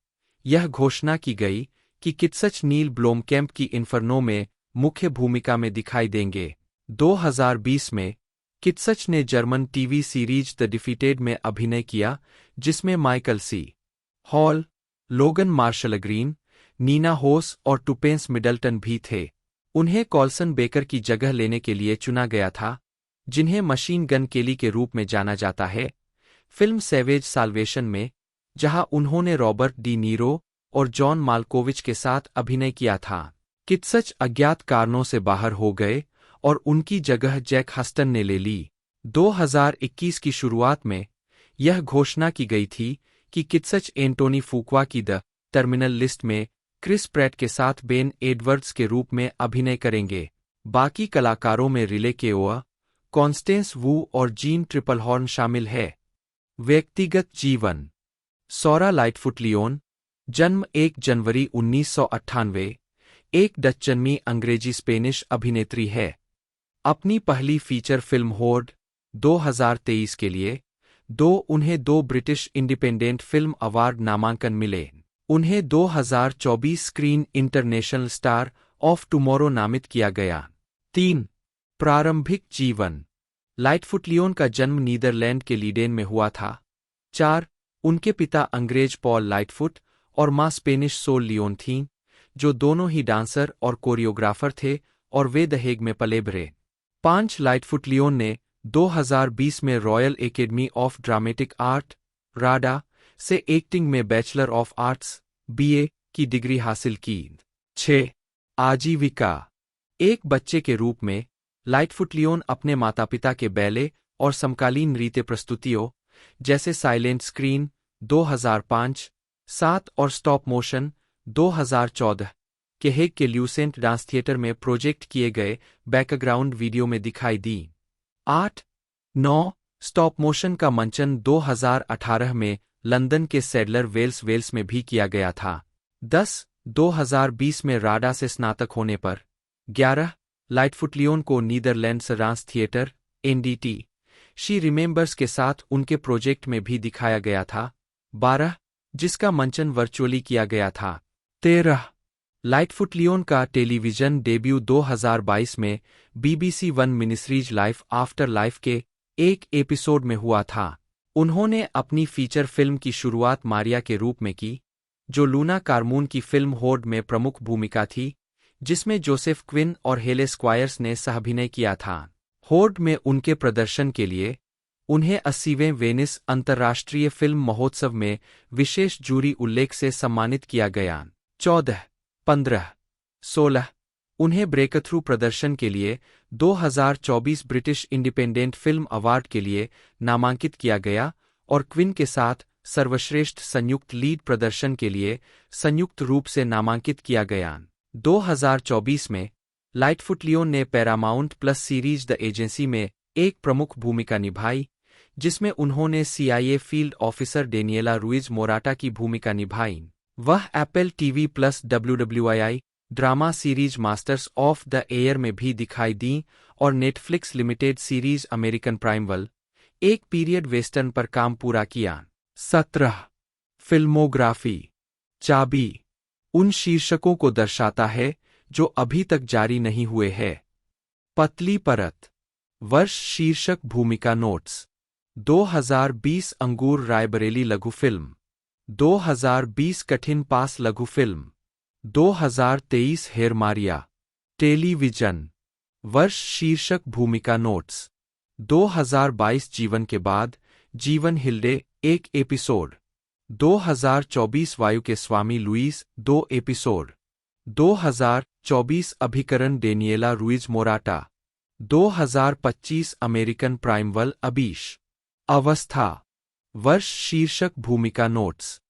यह घोषणा की गई कि कित्सच नील ब्लोमकैंप की इन्फर्नो में मुख्य भूमिका में दिखाई देंगे। 2020 में कित्सच ने German TV series the defeated में अभिनय किया, जिसमें माइकल सी हॉल, लोगन मार्शल ग्रीन, नीना होस और टुपेंस मिडल्टन भी थे। उन्हें कॉल्सन बेकर की जगह लेने के लिए चुना गया था, जिन्हें मशीन गन केली के रूप में जाना जाता है, फिल्म सैवेज साल्वेशन में, जहां उन्होंने रॉबर्ट डी नीरो और जॉन माल्कोविच के साथ अभिनय किया था। कित्सच अज्ञात कारणों से बाहर हो गए और उनकी जगह जैक हस्टन ने ले ली। 2021 की शुरुआत में यह घोषणा की गई थी कि कित्सच एंटोनी फुकुआ की द टर्मिनल लिस्ट में क्रिस प्रैट के साथ बेन एडवर्ड्स के रूप में अभिनय करेंगे। बाकी कलाकारों में रिले केओआ, कॉन्स्टेंस वू और जीन ट्रिपलहॉर्न शामिल है। व्यक्तिगत जीवन। सौरा लाइटफुट लियोन, जन्म 1 जनवरी 1998, एक डच जन्मी अंग्रेजी स्पेनिश अभिनेत्री है। अपनी पहली फीचर फिल्म होर्ड 2023 के लिए उन्हें 2 ब्रिटिश इंडिपेंडेंट फिल्म अवार्ड नामांकन मिले। उन्हें 2024 screen international star of tomorrow नामित किया गया। 3 प्रारंभिक जीवन। लाइटफुट लियोन का जन्म नीदरलैंड के लीडेन में हुआ था। 4 उनके पिता अंग्रेज पॉल लाइटफुट और मां स्पेनिश सोल लियोन थीं, जो दोनों ही डांसर और कोरियोग्राफर थे, और वे द हेग में पले बढ़े। 5 लाइटफुट लियोन ने 2020 में Royal Academy of Dramatic Art RADA से एक्टिंग में बैचलर ऑफ आर्ट्स BA की डिग्री हासिल की। 6 आजीविका। एक बच्चे के रूप में लाइटफुट लियोन अपने माता पिता के बैले और समकालीन नृत्य प्रस्तुतियों जैसे साइलेंट स्क्रीन 2005, 7 और स्टॉप मोशन 2014 के हेग के ल्यूसेंट डांस थिएटर में प्रोजेक्ट किए गए बैकग्राउंड वीडियो में दिखाई दी। 8 9 स्टॉप मोशन का मंचन 2018 में लंदन के सैडलर वेल्स में भी किया गया था। 10 2020 में राडा से स्नातक होने पर। 11 लाइटफुट लियोन को नीदरलैंड्स रांस थिएटर NDT शी रिमेंबर्स के साथ उनके प्रोजेक्ट में भी दिखाया गया था। 12 जिसका मंचन वर्चुअली किया गया था। 13 लाइटफुट लियोन का टेलीविजन डेब्यू 2022 में BBC One miniseries Life After Life के एक एपिसोड में हुआ था। उन्होंने अपनी फीचर फिल्म की शुरुआत मारिया के रूप में की, जो लूना कार्मून की फिल्म होर्ड में प्रमुख भूमिका थी, जिसमें जोसेफ क्विन और हेले स्क्वायर्स ने सहअभिनय किया था। होर्ड में उनके प्रदर्शन के लिए उन्हें 80वें वेनिस अंतर्राष्ट्रीय फिल्म महोत्सव में विशेष जूरी उल्लेख से सम्मानित किया गया। 14 15 16 उन्हें ब्रेकथ्रू प्रदर्शन के लिए 2024 ब्रिटिश इंडिपेंडेंट फिल्म अवार्ड के लिए नामांकित किया गया और क्विन के साथ सर्वश्रेष्ठ संयुक्त लीड प्रदर्शन के लिए संयुक्त रूप से नामांकित किया गया। 2024 में लाइटफुट लियोन ने Paramount plus series the agency में एक प्रमुख भूमिका निभाई, जिसमें उन्होंने CIA field officer Daniela Ruiz Morata की भूमिका निभाई। वह Apple TV plus WWII drama series masters of the air में भी दिखाई दी और नेटफ्लिक्स लिमिटेड सीरीज अमेरिकन प्राइमवल एक पीरियड वेस्टर्न पर काम पूरा किया। 17 फिल्मोग्राफी चाबी उन शीर्षकों को दर्शाता है जो अभी तक जारी नहीं हुए हैं। पतली परत वर्ष शीर्षक भूमिका नोट्स 2020 अंगूर रायबरेली लघु फिल्म 2020 कठिन पास लघु फिल्म 2023 हेर मारिया टेलीविजन वर्ष शीर्षक भूमिका नोट्स 2022 जीवन के बाद जीवन हिल्डे एक एपिसोड 2024 वायु के स्वामी लुइस 2 एपिसोड 2024 अभिकरण Daniela Ruiz Morata 2025 American Primeval अबीश अवस्था वर्ष शीर्षक भूमिका नोट्स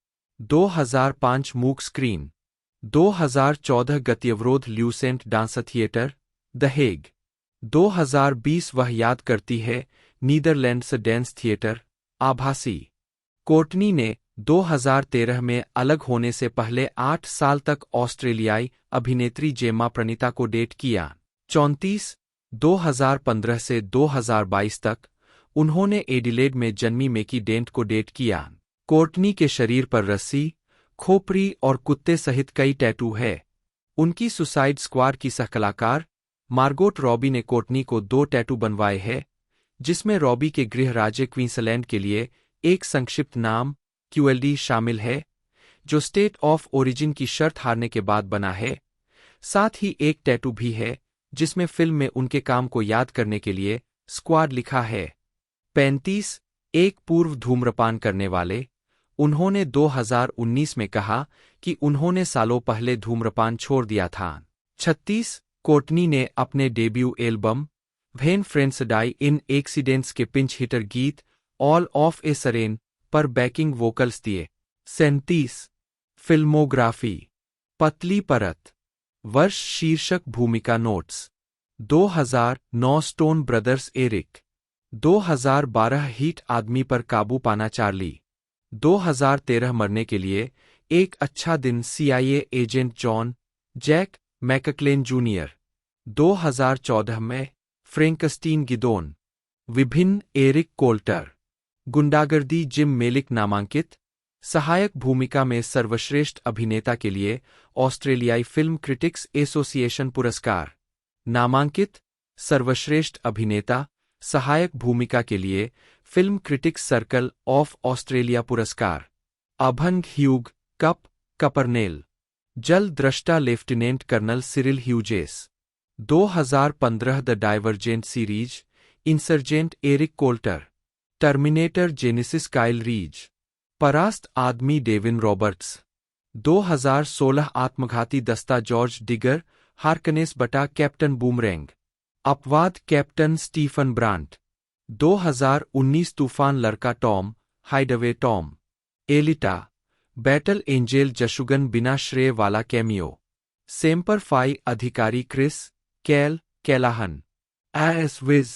2005 मूक स्क्रीन 2014 गतिअवरोध Lucent Dance Theatre the Hague 2020 वह याद करती है नीदरलैंड्स डांस थिएटर आभासी। कोर्टनी ने 2013 में अलग होने से पहले 8 साल तक ऑस्ट्रेलियाई अभिनेत्री जेमा प्रणीता को डेट किया। 34 2015 से 2022 तक उन्होंने एडिलेड में जन्मी मेकी डेंट को डेट किया। कोर्टनी के शरीर पर रस्सी, खोपड़ी और कुत्ते सहित कई टैटू है। उनकी सुसाइड स्क्वाड की सहकलाकार मार्गोट रॉबी ने कोर्टनी को 2 टैटू बनवाए हैं, जिसमें रॉबी के गृह राज्य क्वींसलैंड के लिए एक संक्षिप्त नाम QLD शामिल है, जो स्टेट ऑफ ओरिजिन की शर्त हारने के बाद बना है। साथ ही एक टैटू भी है जिसमें फिल्म में उनके काम को याद करने के लिए स्क्वाड लिखा है। 35 एक पूर्व धूम्रपान करने वाले, उन्होंने 2019 में कहा कि उन्होंने सालों पहले धूम्रपान छोड़ दिया था। 36 कोर्टनी ने अपने debut album when friends die in accidents के पिंच हिटर गीत ऑल ऑफ ए सरेन पर बैकिंग वोकल्स दिए। 37 फिल्मोग्राफी पतली परत वर्ष शीर्षक भूमिका notes 2009 stone brothers Eric 2012 heat आदमी पर काबू पाना चार्ली 2013 मरने के लिए एक अच्छा दिन CIA agent John Jack McClane junior 2014 में फ्रैंकस्टीन गिदोन विभिन्न एरिक कोल्टर गुंडागर्दी जिम मेलिक नामांकित सहायक भूमिका में सर्वश्रेष्ठ अभिनेता के लिए ऑस्ट्रेलियाई फिल्म क्रिटिक्स एसोसिएशन पुरस्कार नामांकित सर्वश्रेष्ठ अभिनेता सहायक भूमिका के लिए film critics circle of Australia पुरस्कार अभंग ह्यूग कप कपरनेल जल द्रष्टा lieutenant colonel Cyril Hughes 2015 the Divergent series Insurgent Eric Coulter Terminator Genisys Kyle Reese परास्त आदमी डेविन रॉबर्ट्स 2016 आत्मघाती दस्ता जॉर्ज डिगर हार्कनेस बटा कैप्टन बूमरैंग अपवाद कैप्टन स्टीफन ब्रांट 2019 तूफान लड़का Tom Hideaway Tom Alita Battle Angel जशुगन बिना श्रेय वाला कैमियो सेम्पर फाई अधिकारी क्रिस कैल कैलाहन एस विज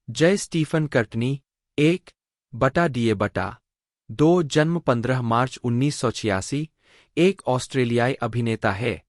जय स्टीफन कर्टनी 1 बटा डीए बटा 2 जन्म 15 मार्च 1986 एक ऑस्ट्रेलियाई अभिनेता है।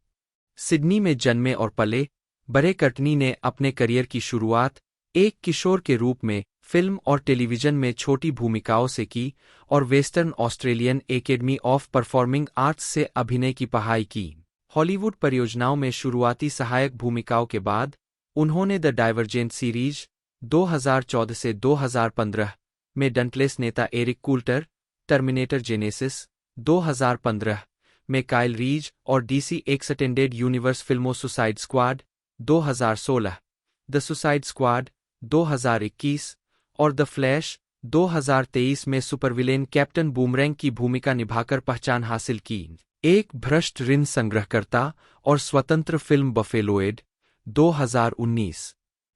सिडनी में जन्मे और पले बड़े कर्टनी ने अपने करियर की शुरुआत एक किशोर के रूप में फिल्म और टेलीविजन में छोटी भूमिकाओं से की और western Australian academy of performing arts से अभिनय की पढ़ाई की। हॉलीवुड परियोजनाओं में शुरुआती सहायक भूमिकाओं के बाद उन्होंने द डाइवर्जेंट सीरीज 2014 से 2015 में डंटलेस नेता एरिक कूल्टर टर्मिनेटर जेनेसिस 2015 में काइल रीज और DC एक्सटेंडेड यूनिवर्स फिल्मों suicide squad 2016 the suicide squad 2021 और द फ्लैश 2023 में सुपरविलेन कैप्टन बूमरैंग की भूमिका निभाकर पहचान हासिल की। एक भ्रष्ट ऋण संग्रहकर्ता और स्वतंत्र फिल्म बफेलोएड 2019।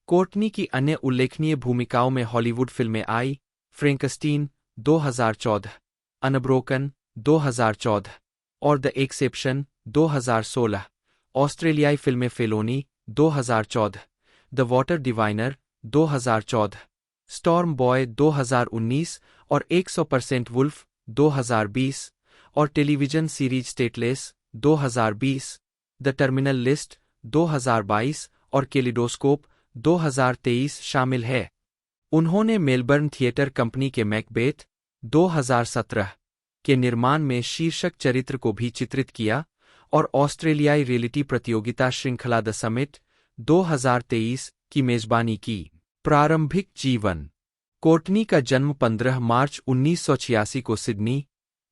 कोर्टनी की अन्य उल्लेखनीय भूमिकाओं में हॉलीवुड फिल्में आई फ्रैंकस्टीन 2014, अनब्रोकन 2014 और द एक्सेप्शन 2016। ऑस्ट्रेलियाई फिल्में felony 2014, the water diviner 2014, storm boy 2019 और 100% वुल्फ 2020 और television series stateless 2020, the terminal list 2022 और केलिडोस्कोप 2023 शामिल है। उन्होंने मेलबर्न थिएटर कंपनी के मैकबेथ 2017 के निर्माण में शीर्षक चरित्र को भी चित्रित किया और ऑस्ट्रेलियाई रियलिटी प्रतियोगिता श्रृंखला द समिट 2023 की मेजबानी की। प्रारंभिक जीवन। कोर्टनी का जन्म 15 मार्च 1986 को सिडनी,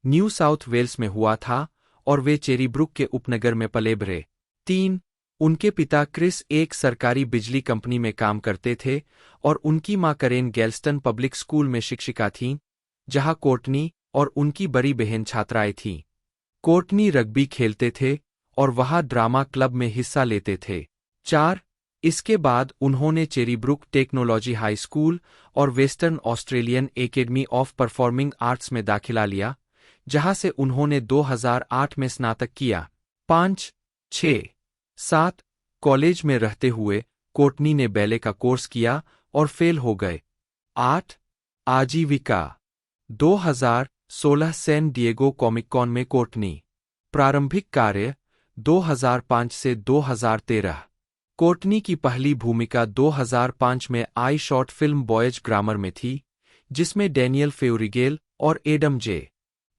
न्यू साउथ वेल्स में हुआ था और वे चेरीब्रुक के उपनगर में पले बढ़े। 3. उनके पिता क्रिस एक सरकारी बिजली कंपनी में काम करते थे और उनकी मां करेन गेल्स्टन पब्लिक स्कूल में शिक्षिका थीं, जहां कोर्टनी और उनकी बड़ी बहन छात्राएं थीं। कोर्टनी रग्बी खेलते थे और वहां ड्रामा क्लब में हिस्सा लेते थे। 4. इसके बाद उन्होंने चेरीब्रुक टेक्नोलॉजी हाई स्कूल और western Australian academy of performing arts में दाखिला लिया, जहां से उन्होंने 2008 में स्नातक किया। 5, 6, 7 कॉलेज में रहते हुए कोर्टनी ने बैले का कोर्स किया और फेल हो गए। 8 आजीविका। 2016 सैन डिएगो कॉमिक कॉन में कोर्टनी। प्रारंभिक कार्य 2005 से 2013। कोर्टनी की पहली भूमिका 2005 में आई शॉर्ट फिल्म बॉयज ग्रामर में थी, जिसमें डैनियल फेउरिगेल और एडम जे.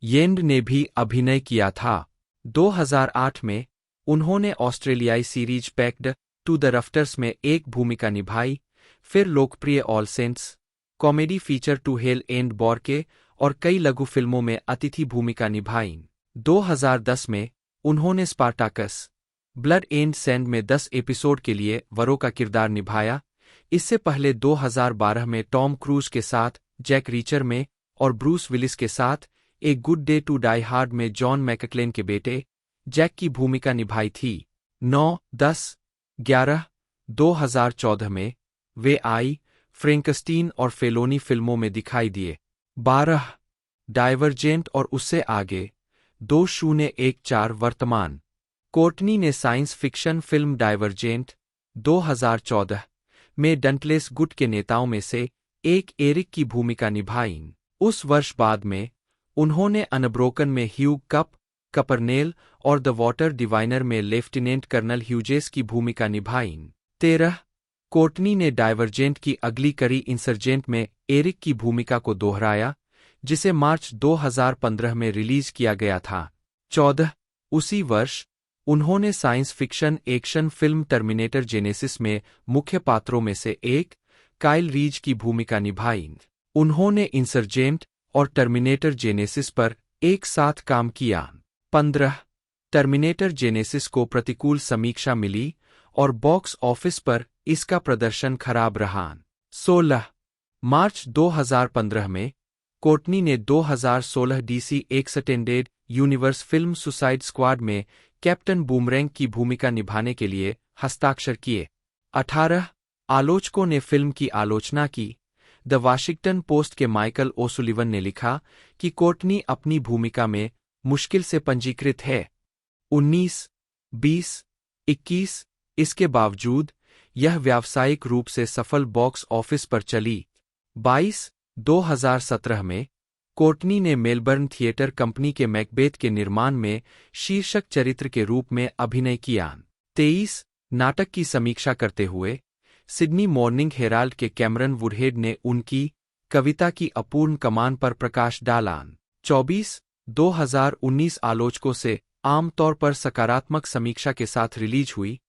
येंड ने भी अभिनय किया था। 2008 में उन्होंने ऑस्ट्रेलियाई series Packed to the Rafters में एक भूमिका निभाई, फिर लोकप्रिय All Saints comedy feature to Hell and Bourke और कई लघु फिल्मों में अतिथि भूमिका निभाई। 2010 में उन्होंने स्पार्टाकस ब्लड एंड सैंड में 10 एपिसोड के लिए वरो का किरदार निभाया। इससे पहले 2012 में टॉम क्रूज के साथ जैक रीचर में और ब्रूस विलिस के साथ a good day to die hard में जॉन मैकक्लेन के बेटे जैक की भूमिका निभाई थी। 9, 10, 11, 2014 में वे आई फ्रैंकस्टीन और फेलोनी फिल्मों में दिखाई दिए। 12 डाइवर्जेंट और उससे आगे 2014 वर्तमान। कोर्टनी ने साइंस फिक्शन फिल्म डाइवर्जेंट 2014 में डंटलेस गुट के नेताओं में से एक एरिक की भूमिका निभाई। उस वर्ष बाद में उन्होंने अनब्रोकन में ह्यूग कपरनेल और द वाटर डिवाइनर में लेफ्टिनेंट कर्नल ह्यूजेस की भूमिका निभाई। 13 कोर्टनी ने डाइवर्जेंट की अगली कड़ी इंसर्जेंट में एरिक की भूमिका को दोहराया, जिसे मार्च 2015 में रिलीज किया गया था। 14 उसी वर्ष उन्होंने science fiction action film terminator genesis में मुख्य पात्रों में से एक काइल रीज की भूमिका निभाई। उन्होंने इंसर्जेंट और टर्मिनेटर जेनेसिस पर एक साथ काम किया। 15 टर्मिनेटर जेनेसिस को प्रतिकूल समीक्षा मिली और बॉक्स ऑफिस पर इसका प्रदर्शन खराब रहा। 16 मार्च 2015 में कोर्टनी ने 2016 DC extended universe film suicide squad में कैप्टन बूमरैंग की भूमिका निभाने के लिए हस्ताक्षर किए। 18 आलोचकों ने फिल्म की आलोचना की। द वाशिंगटन पोस्ट के माइकल ओसुलिवन ने लिखा कि कोर्टनी अपनी भूमिका में मुश्किल से पंजीकृत है। 19, 20, 21 इसके बावजूद यह व्यावसायिक रूप से सफल बॉक्स ऑफिस पर चली। 22 2017 में कोर्टनी ने मेलबर्न थिएटर कंपनी के मैकबेथ के निर्माण में शीर्षक चरित्र के रूप में अभिनय किया। 23 नाटक की समीक्षा करते हुए सिडनी मॉर्निंग हेराल्ड के कैमरन वुडहेड ने उनकी कविता की अपूर्ण कमान पर प्रकाश डाला। 24 2019 आलोचकों से आमतौर पर सकारात्मक समीक्षा के साथ रिलीज हुई।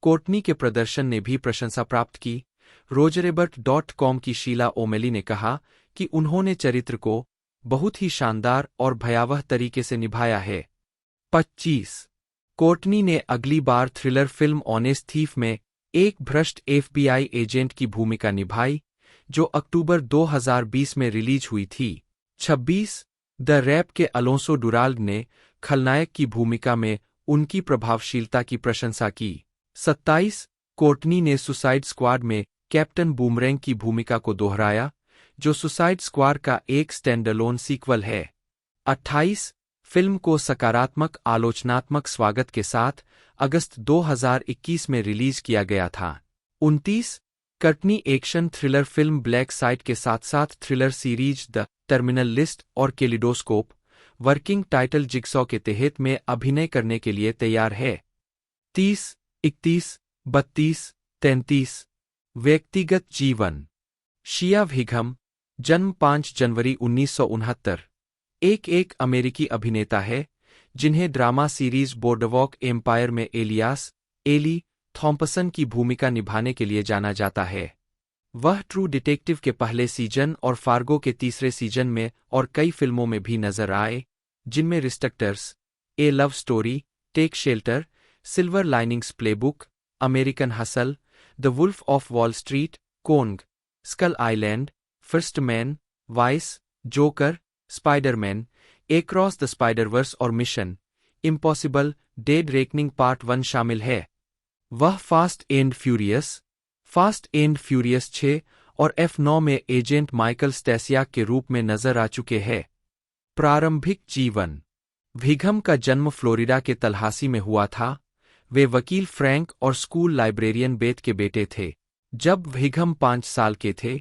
कोर्टनी के प्रदर्शन ने भी प्रशंसा प्राप्त की। रोजरेबर्ट.com की शीला ओमेली ने कहा कि उन्होंने चरित्र को बहुत ही शानदार और भयावह तरीके से निभाया है। 25 कोर्टनी ने अगली बार थ्रिलर फिल्म ऑनेस्ट थीफ में एक भ्रष्ट FBI एजेंट की भूमिका निभाई, जो अक्टूबर 2020 में रिलीज हुई थी। 26 द रैप के अलोंसो डुराल्ड ने खलनायक की भूमिका में उनकी प्रभावशीलता की प्रशंसा की। 27 कोर्टनी ने सुसाइड स्क्वाड में कैप्टन बूमरैंग की भूमिका को दोहराया, जो सुसाइड स्क्वाड का एक स्टैंडअलोन सीक्वल है। 28 फिल्म को सकारात्मक आलोचनात्मक स्वागत के साथ अगस्त 2021 में रिलीज किया गया था। 29 Courtney action thriller film black site के साथ साथ thriller series the terminal list और केलिडोस्कोप वर्किंग टाइटल जिक्सॉ के तहत में अभिनय करने के लिए तैयार है। 30, 31, 32, 33 व्यक्तिगत जीवन। शिया विघम, जन्म 5 जनवरी 1969, एक अमेरिकी अभिनेता है जिन्हें ड्रामा सीरीज बोर्डवॉक एम्पायर में एलियास एली थॉम्पसन की भूमिका निभाने के लिए जाना जाता है। वह ट्रू डिटेक्टिव के पहले सीजन और फार्गो के तीसरे सीजन में और कई फिल्मों में भी नजर आए, जिनमें रिस्ट्रक्टर्स, A love Story, Take Shelter, Silver Linings Playbook, American Hustle, The Wolf of Wall Street, Kong, Skull Island, First Man, Vice, Joker, Spiderman, Across the Spiderverse और Mission Impossible Dead Reckoning Part 1 शामिल है। वह fast and furious 6 और F9 में agent Michael स्टैसियाक के रूप में नजर आ चुके हैं। प्रारंभिक जीवन। विघम का जन्म फ्लोरिडा के तलहासी में हुआ था। वे वकील फ्रैंक और स्कूल लाइब्रेरियन बेथ के बेटे थे। जब विघम 5 साल के थे,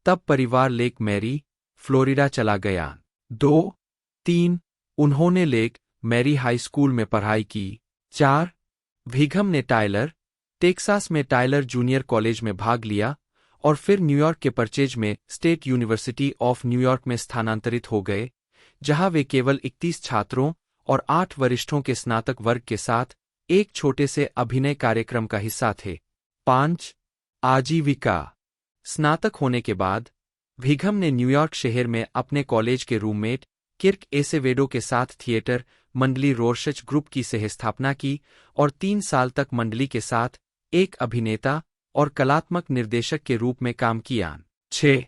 तब परिवार लेक मैरी, फ्लोरिडा चला गया। 2-3 उन्होंने लेक मैरी हाई स्कूल में पढ़ाई की। 4 विघम ने टायलर, टेक्सास में टायलर जूनियर कॉलेज में भाग लिया और फिर न्यूयॉर्क के परचेज में स्टेट यूनिवर्सिटी ऑफ न्यूयॉर्क में स्थानांतरित हो गए, जहां वे केवल 31 छात्रों और 8 वरिष्ठों के स्नातक वर्ग के साथ एक छोटे से अभिनय कार्यक्रम का हिस्सा थे। 5 आजीविका। स्नातक होने के बाद विघम ने न्यूयॉर्क शहर में अपने कॉलेज के रूममेट किर्क एसेवेडो के साथ थिएटर मंडली रोरशच ग्रुप की सहस्थापना की और 3 साल तक मंडली के साथ एक अभिनेता और कलात्मक निर्देशक के रूप में काम किया। 6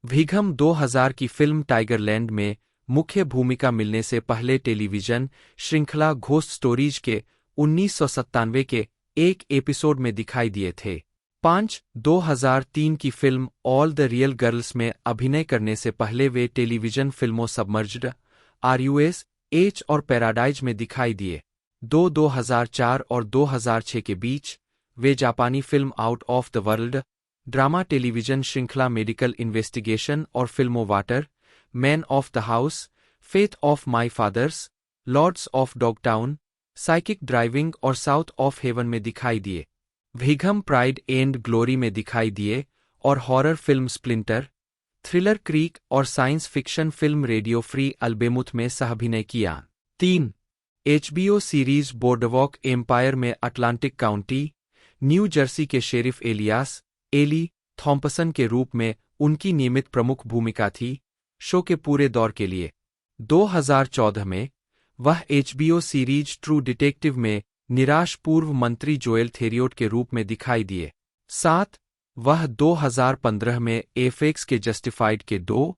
विघम 2000 की फिल्म टाइगरलैंड में मुख्य भूमिका मिलने से पहले टेलीविजन श्रृंखला घोस्ट स्टोरीज के 1997 के एक एपिसोड में दिखाई दिए थे। 5 2003 की film all the Real girls में अभिनय करने से पहले वे टेलीविजन फिल्मों सबमर्ज्ड, RUS, H और पैराडाइज में दिखाई दिए। 2004 और 2006 के बीच वे जापानी film Out of the World, drama television श्रृंखला मेडिकल इन्वेस्टिगेशन और फिल्मों Water, Man of the House, Faith of My Fathers, Lords of Dogtown, Psychic Driving और साउथ ऑफ हेवन में दिखाई दिए। विघम प्राइड एंड ग्लोरी में दिखाई दिए और horror film Splinter, thriller Creek और science fiction film Radio Free Albemuth में सहाभिनय किया। 3 HBO सीरीज बोर्डवॉक एम्पायर में अटलांटिक काउंटी, न्यू जर्सी के शेरिफ एलियास एली थॉम्पसन के रूप में उनकी नियमित प्रमुख भूमिका थी। शो के पूरे दौर के लिए 2014 में वह HBO सीरीज ट्रू डिटेक्टिव में निराश पूर्व मंत्री जोएल थेरियोट के रूप में दिखाई दिए। 7 वह 2015 में FX के जस्टिफाइड के 2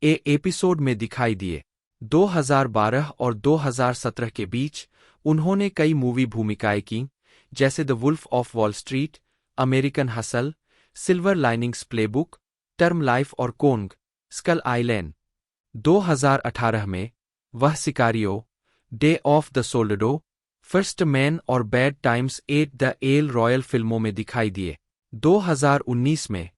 एपिसोड में दिखाई दिए। 2012 और 2017 के बीच उन्होंने कई मूवी भूमिकाएं की, जैसे The Wolf of Wall Street, American Hustle, Silver Linings Playbook, Term Life और कोंग, स्कल आइलैंड। 2018 में वह Sicario, Day of the Soldado, First Man और Bad Times at the El Royale फिल्मों में दिखाई दिए। 2019 में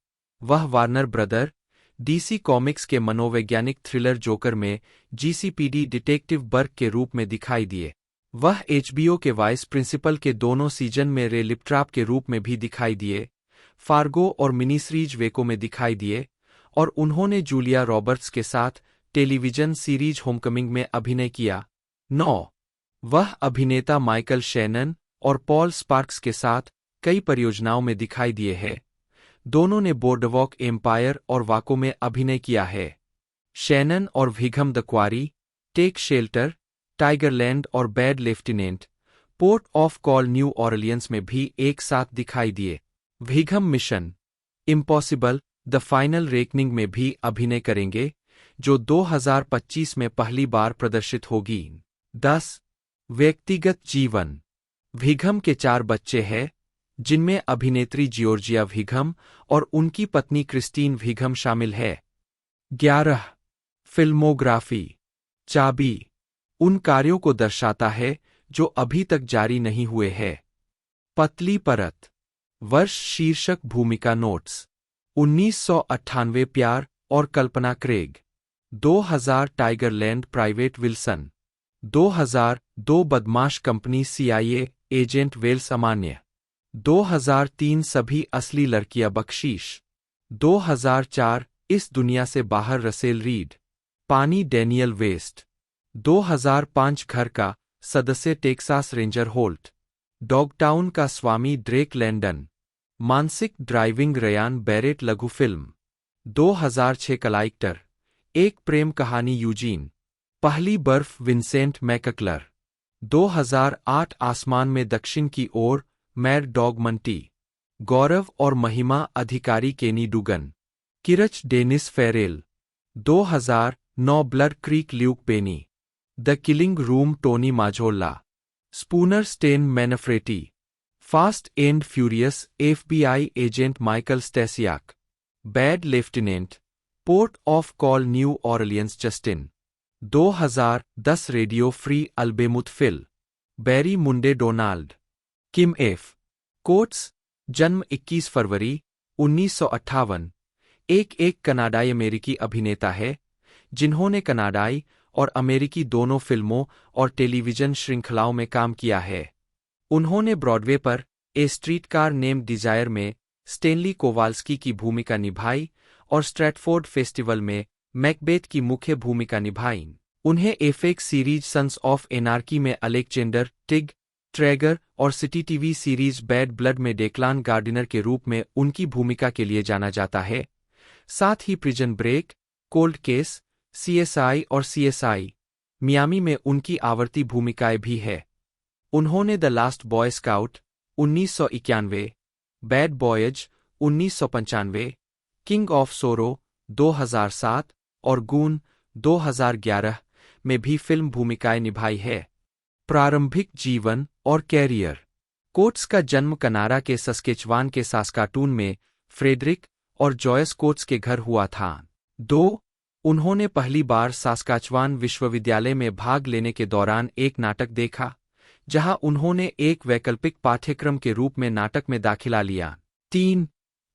वह वार्नर ब्रदर, DC कॉमिक्स के मनोवैज्ञानिक थ्रिलर जोकर में GCPD डिटेक्टिव बर्क के रूप में दिखाई दिए। वह HBO के वाइस प्रिंसिपल के दोनों सीजन में रे लिपट्रैप के रूप में भी दिखाई दिए, फार्गो और मिनी सीरीज वेको में दिखाई दिए और उन्होंने जूलिया रॉबर्ट्स के साथ टेलीविजन सीरीज होमकमिंग में अभिनय किया। 9 वह अभिनेता माइकल शैनन और पॉल स्पार्क्स के साथ कई परियोजनाओं में दिखाई दिए हैं। दोनों ने बोर्डवॉक एम्पायर और वाको में अभिनय किया है। शैनन और Whigham The Quarry, Take Shelter, Tigerland और Bad Lieutenant, Port of Call New Orleans में भी एक साथ दिखाई दिए। Whigham Mission Impossible The Final Reckoning में भी अभिनय करेंगे, जो 2025 में पहली बार प्रदर्शित होगी। 10 व्यक्तिगत जीवन। विघम के 4 बच्चे हैं, जिनमें अभिनेत्री जियोर्जिया विघम और उनकी पत्नी क्रिस्टीन विघम शामिल है। 11 फिल्मोग्राफी। चाबी। उन कार्यों को दर्शाता है जो अभी तक जारी नहीं हुए हैं। पतली परत। वर्ष शीर्षक भूमिका नोट्स 1998 प्यार और कल्पना क्रेग 2000 टाइगरलैंड प्राइवेट विल्सन 2002 बदमाश कंपनी CIA एजेंट वेल्स अमान्य 2003 सभी असली लड़कियां बख्शीश 2004 इस दुनिया से बाहर रसेल रीड पानी डैनियल वेस्ट 2005 घर का सदस्य टेक्सास रेंजर होल्ट डॉगटाउन का स्वामी ड्रेक लैंडन मानसिक ड्राइविंग रयान बैरेट लघु फिल्म 2006 कलाइक्टर एक प्रेम कहानी यूजीन पहली बर्फ विंसेंट मैकक्लर 2008 आसमान में दक्षिण की ओर मैड डॉग मंटी गौरव और महिमा अधिकारी केनी डुगन किरच Dennis Ferrell 2009 Blood Creek Luke Penny The Killing Room Tony Mazzola Spooner Stan Manfretti Fast and Furious FBI agent Michael Stasiak Bad Lieutenant Port of Call New Orleans Justin 2010 Radio Free Albemuth Phil Barry Munday Donald Kim F Coates जन्म 21 फरवरी 1958 एक कनाडाई अमेरिकी अभिनेता है जिन्होंने कनाडाई और अमेरिकी दोनों फिल्मों और टेलीविजन श्रृंखलाओं में काम किया है। उन्होंने ब्रॉडवे पर ए स्ट्रीटकार नेम्ड डिजायर में स्टेनली कोवाल्स्की की भूमिका निभाई और स्ट्रैटफोर्ड फेस्टिवल में मैकबेथ की मुख्य भूमिका निभाई। उन्हें FX series Sons of Anarchy में अलेक्जेंडर टिग ट्रैगर और city TV series bad blood में डेक्लान गार्डिनर के रूप में उनकी भूमिका के लिए जाना जाता है। साथ ही Prison Break, Cold Case, CSI और CSI मियामी में उनकी आवर्ती भूमिकाएं भी है। उन्होंने The Last Boy Scout 1991, Bad Boys 1995, King of Sorrow 2007 और गून 2011 में भी फिल्म भूमिकाएं निभाई है। प्रारंभिक जीवन और कैरियर। कोट्स का जन्म कनाडा के सस्केचवान के सास्काटून में फ्रेडरिक और जॉयस कोट्स के घर हुआ था। उन्होंने पहली बार सास्काचवान विश्वविद्यालय में भाग लेने के दौरान एक नाटक देखा, जहां उन्होंने एक वैकल्पिक पाठ्यक्रम के रूप में नाटक में दाखिला लिया। 3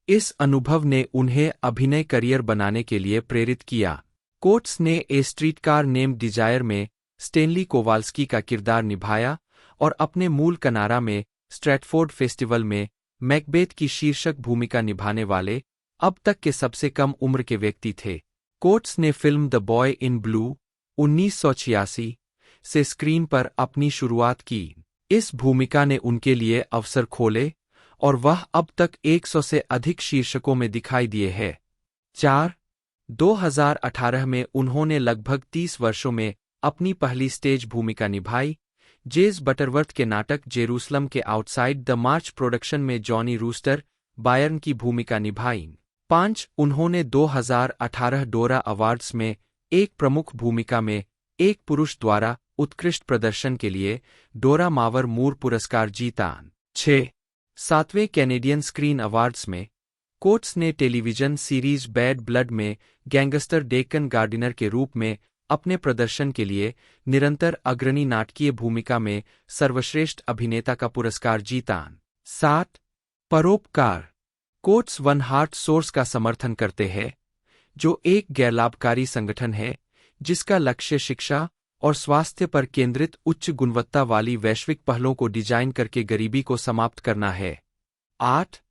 इस अनुभव ने उन्हें अभिनय करियर बनाने के लिए प्रेरित किया। कोट्स ने ए स्ट्रीटकार नेम्ड डिजायर में स्टेनली कोवाल्स्की का किरदार निभाया और अपने मूल कनाडा में स्ट्रैटफोर्ड फेस्टिवल में मैकबेथ की शीर्षक भूमिका निभाने वाले अब तक के सबसे कम उम्र के व्यक्ति थे। कोट्स ने film the boy in blue 1986 से स्क्रीन पर अपनी शुरुआत की। इस भूमिका ने उनके लिए अवसर खोले और वह अब तक 100 से अधिक शीर्षकों में दिखाई दिए हैं। 4 2018 में उन्होंने लगभग 30 वर्षों में अपनी पहली स्टेज भूमिका निभाई। जेज बटरवर्थ के नाटक जेरूसलम के आउटसाइड द मार्च प्रोडक्शन में जॉनी रूस्टर बायर्न की भूमिका निभाई। 5 उन्होंने 2018 डोरा अवार्ड्स में एक प्रमुख भूमिका में एक पुरुष द्वारा उत्कृष्ट प्रदर्शन के लिए डोरा मावर मूर पुरस्कार जीता। 6 7वें कैनेडियन स्क्रीन अवार्ड्स में कोट्स ने टेलीविजन सीरीज बैड ब्लड में गैंगस्टर डेकन गार्डिनर के रूप में अपने प्रदर्शन के लिए निरंतर अग्रणी नाटकीय भूमिका में सर्वश्रेष्ठ अभिनेता का पुरस्कार जीता। 7 परोपकार। कोट्स वन हार्ट सोर्स का समर्थन करते हैं, जो एक गैरलाभकारी संगठन है जिसका लक्ष्य शिक्षा और स्वास्थ्य पर केंद्रित उच्च गुणवत्ता वाली वैश्विक पहलों को डिजाइन करके गरीबी को समाप्त करना है। 8